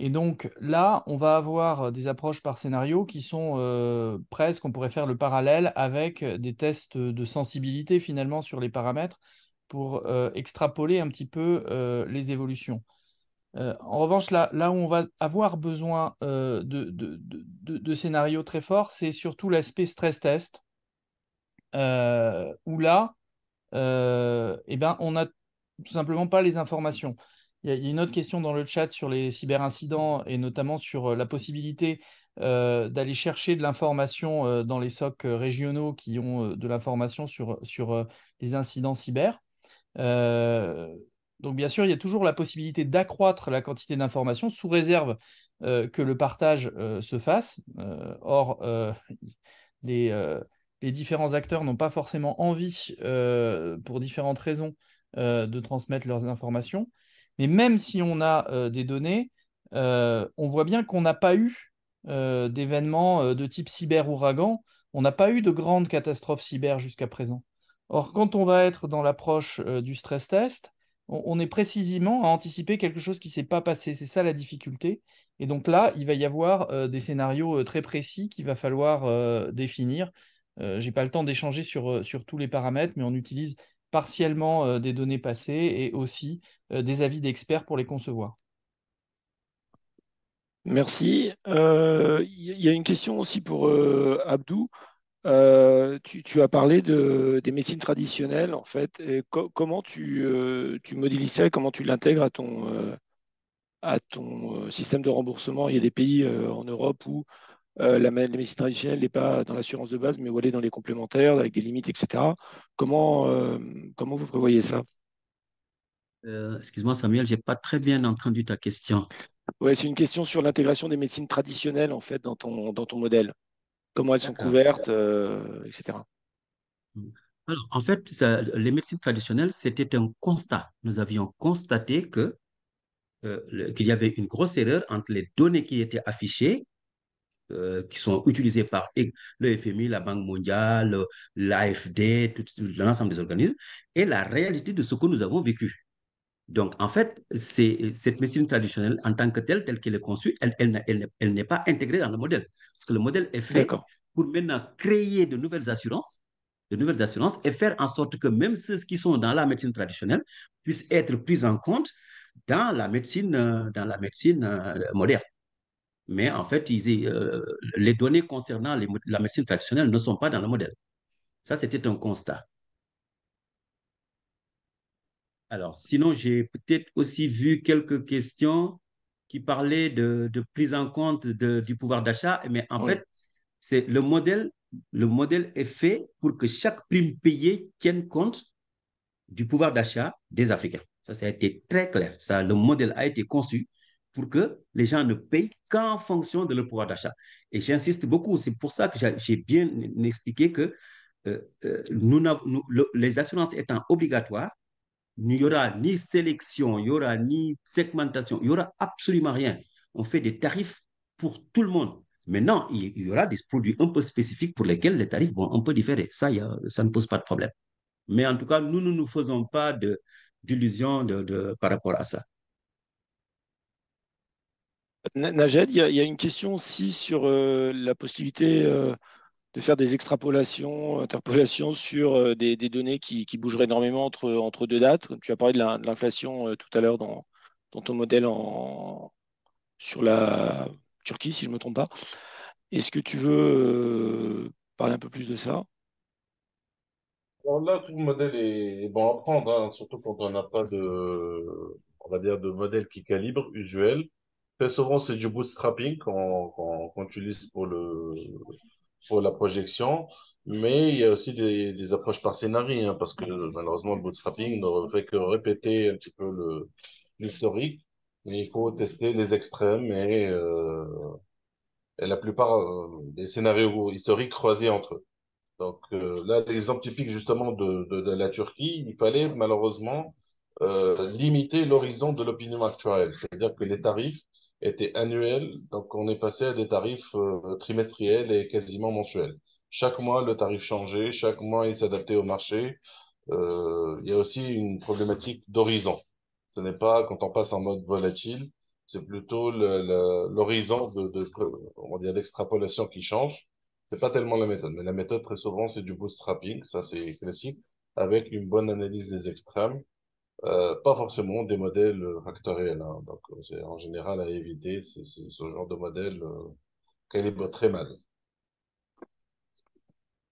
Et donc là, on va avoir des approches par scénario qui sont presque, on pourrait faire le parallèle avec des tests de sensibilité finalement sur les paramètres pour extrapoler un petit peu les évolutions. En revanche, là où on va avoir besoin de scénarios très forts, c'est surtout l'aspect stress test, où là, eh ben, on n'a tout simplement pas les informations. Il y a une autre question dans le chat sur les cyberincidents et notamment sur la possibilité d'aller chercher de l'information dans les SOC régionaux qui ont de l'information sur les incidents cyber. Euh, donc, bien sûr, il y a toujours la possibilité d'accroître la quantité d'informations sous réserve que le partage se fasse. Or, les, euh, les différents acteurs n'ont pas forcément envie, pour différentes raisons, de transmettre leurs informations. Mais même si on a des données, on voit bien qu'on n'a pas eu d'événements de type cyber-ouragan. On n'a pas eu de grandes catastrophes cyber jusqu'à présent. Or, quand on va être dans l'approche du stress test, on est précisément à anticiper quelque chose qui ne s'est pas passé. C'est ça la difficulté. Et donc là, il va y avoir des scénarios très précis qu'il va falloir définir. Je n'ai pas le temps d'échanger sur tous les paramètres, mais on utilise partiellement des données passées et aussi des avis d'experts pour les concevoir. Merci. Il y a une question aussi pour Abdou. Tu as parlé des médecines traditionnelles, en fait. Et comment tu modélises ça et comment tu l'intègres à ton système de remboursement? Il y a des pays en Europe où la médecine traditionnelle n'est pas dans l'assurance de base, mais où elle est dans les complémentaires, avec des limites, etc. Comment vous prévoyez ça? Excuse-moi, Samuel, j'ai pas très bien entendu ta question. Ouais, c'est une question sur l'intégration des médecines traditionnelles, en fait, dans ton modèle. Comment elles sont D'accord. couvertes, etc. Alors, en fait, les médecines traditionnelles, c'était un constat. Nous avions constaté qu'il y avait une grosse erreur entre les données qui étaient affichées, qui sont utilisées par le FMI, la Banque mondiale, l'AFD, tout l'ensemble des organismes, et la réalité de ce que nous avons vécu. Donc, en fait, cette médecine traditionnelle, en tant que telle, telle qu'elle est conçue, elle n'est pas intégrée dans le modèle. Parce que le modèle est fait D'accord. pour maintenant créer de nouvelles assurances et faire en sorte que même ceux qui sont dans la médecine traditionnelle puissent être pris en compte dans la médecine moderne. Mais en fait, les données concernant la médecine traditionnelle ne sont pas dans le modèle. Ça, c'était un constat. Alors, sinon, j'ai peut-être aussi vu quelques questions qui parlaient de prise en compte du pouvoir d'achat, mais en Oui. fait, c'est le modèle est fait pour que chaque prime payée tienne compte du pouvoir d'achat des Africains. Ça a été très clair. Ça, le modèle a été conçu pour que les gens ne payent qu'en fonction de leur pouvoir d'achat. Et j'insiste beaucoup, c'est pour ça que j'ai bien expliqué que les assurances étant obligatoires, il n'y aura ni sélection, il n'y aura ni segmentation, il n'y aura absolument rien. On fait des tarifs pour tout le monde. Maintenant, il y aura des produits un peu spécifiques pour lesquels les tarifs vont un peu différer. Ça ne pose pas de problème. Mais en tout cas, nous ne nous faisons pas d'illusions par rapport à ça. Najed, il y a une question aussi sur la possibilité de faire des extrapolations, interpolations sur des données qui bougeraient énormément entre deux dates. Tu as parlé de l'inflation tout à l'heure dans ton modèle sur la Turquie, si je ne me trompe pas. Est-ce que tu veux parler un peu plus de ça? Alors là, tout le modèle est bon à prendre, hein, surtout quand on n'a pas on va dire, de modèle qui calibre usuel. Très souvent, c'est du bootstrapping qu'on utilise pour la projection. Mais il y a aussi des approches par scénario, hein, parce que malheureusement, le bootstrapping ne fait que répéter un petit peu l'historique. Mais il faut tester les extrêmes et la plupart des scénarios historiques croisés entre eux. Donc là, l'exemple typique justement de la Turquie, il fallait malheureusement limiter l'horizon de l'opinion actuelle. C'est-à-dire que les tarifs étaient annuels, donc on est passé à des tarifs trimestriels et quasiment mensuels. Chaque mois, le tarif changeait, chaque mois, il s'adaptait au marché. Il y a aussi une problématique d'horizon. Ce n'est pas quand on passe en mode volatile, c'est plutôt l'horizon on va dire, d'extrapolation qui change. C'est pas tellement la méthode, mais la méthode très souvent c'est du bootstrapping, ça c'est classique, avec une bonne analyse des extrêmes, pas forcément des modèles factoriels, hein. Donc c'est en général à éviter, c'est ce genre de modèle calibre très mal.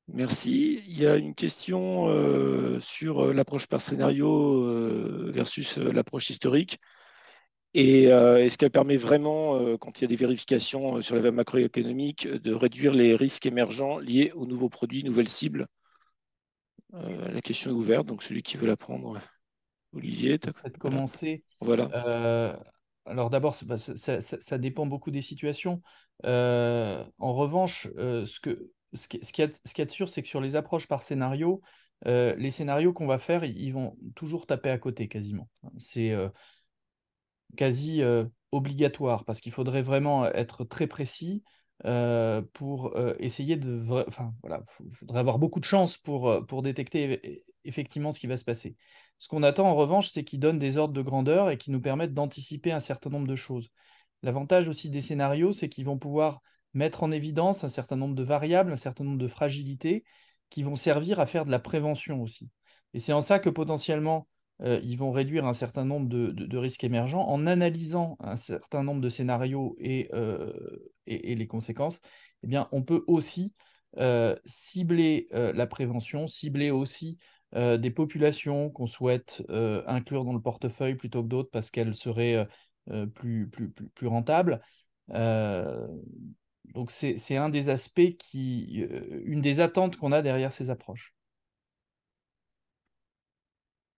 Merci. Il y a une question sur l'approche par scénario versus l'approche historique. Et est-ce qu'elle permet vraiment, quand il y a des vérifications sur la veille macroéconomique, de réduire les risques émergents liés aux nouveaux produits, nouvelles cibles? La question est ouverte, donc celui qui veut la prendre, Olivier, Peut-être voilà. commencer. Voilà. Alors d'abord, ça dépend beaucoup des situations. En revanche, ce qu'il y a de sûr, c'est que sur les approches par scénario, les scénarios qu'on va faire, ils vont toujours taper à côté quasiment. C'est quasi obligatoire parce qu'il faudrait vraiment être très précis pour essayer de... Enfin, voilà, faudrait avoir beaucoup de chance pour détecter effectivement ce qui va se passer. Ce qu'on attend en revanche, c'est qu'ils donnent des ordres de grandeur et qui nous permettent d'anticiper un certain nombre de choses. L'avantage aussi des scénarios, c'est qu'ils vont pouvoir mettre en évidence un certain nombre de variables, un certain nombre de fragilités qui vont servir à faire de la prévention aussi. Et c'est en ça que potentiellement, ils vont réduire un certain nombre de risques émergents en analysant un certain nombre de scénarios et les conséquences. Eh bien, on peut aussi cibler la prévention, cibler aussi des populations qu'on souhaite inclure dans le portefeuille plutôt que d'autres parce qu'elles seraient plus rentables. Euh, donc, c'est un des aspects une des attentes qu'on a derrière ces approches.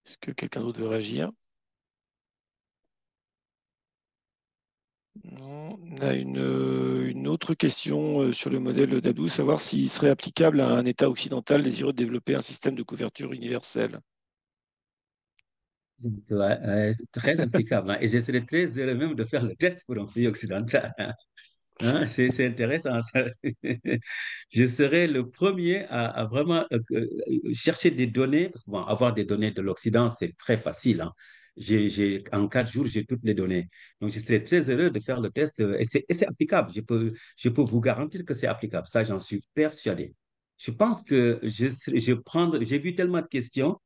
Est-ce que quelqu'un d'autre veut réagir? Non. On a une autre question sur le modèle d'Abdou, savoir s'il serait applicable à un État occidental désireux de développer un système de couverture universel. C'est très applicable, hein. Et je serais très heureux même de faire le test pour un pays occidental. Hein, c'est intéressant, ça. Je serai le premier à vraiment chercher des données, parce que bon, avoir des données de l'Occident, c'est très facile, hein. En 4 jours, j'ai toutes les données. Donc, je serais très heureux de faire le test et c'est applicable. Je peux vous garantir que c'est applicable. Ça, j'en suis persuadé. Je pense que j'ai vu tellement de questions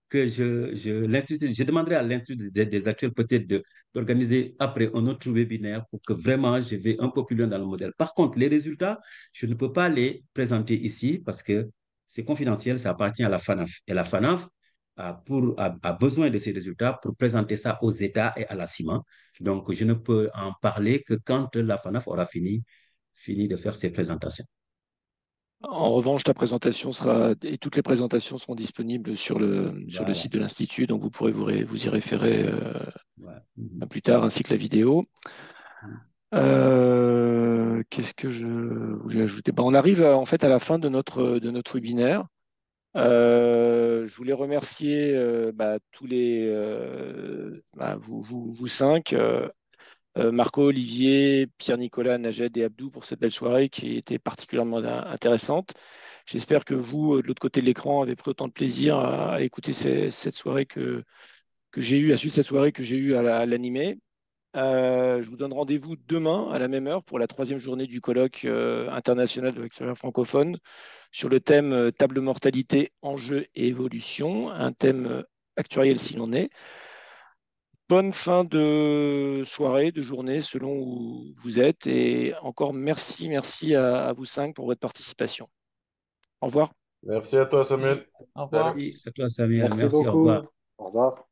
que je demanderai à l'Institut des actuels peut-être d'organiser après un autre webinaire pour que vraiment je vais un peu plus loin dans le modèle. Par contre, les résultats, je ne peux pas les présenter ici parce que c'est confidentiel, ça appartient à la FANAF. Et la FANAF a besoin de ces résultats pour présenter ça aux États et à la CIMA. Donc, je ne peux en parler que quand la FANAF aura fini de faire ses présentations. En revanche, ta présentation sera, et toutes les présentations seront disponibles sur le Voilà. site de l'Institut, donc vous pourrez vous y référer Voilà. plus tard, ainsi que la vidéo. Qu'est-ce que je voulais ajouter? On arrive en fait à la fin de notre webinaire. Je voulais remercier tous vous cinq, Marco, Olivier, Pierre-Nicolas, Najed et Abdou pour cette belle soirée qui était particulièrement intéressante. J'espère que vous, de l'autre côté de l'écran, avez pris autant de plaisir à écouter cette soirée que j'ai eu, à suivre cette soirée que j'ai eu à l'animer. Je vous donne rendez-vous demain à la même heure pour la troisième journée du colloque international de l'extérieur francophone sur le thème table mortalité, enjeux et évolution, un thème actuariel s'il en est. Bonne fin de soirée, de journée, selon où vous êtes. Et encore merci à vous cinq pour votre participation. Au revoir. Merci à toi, Samuel. Au revoir. Salut. Merci à toi, Samuel. Merci Merci, au beaucoup. revoir. Au revoir.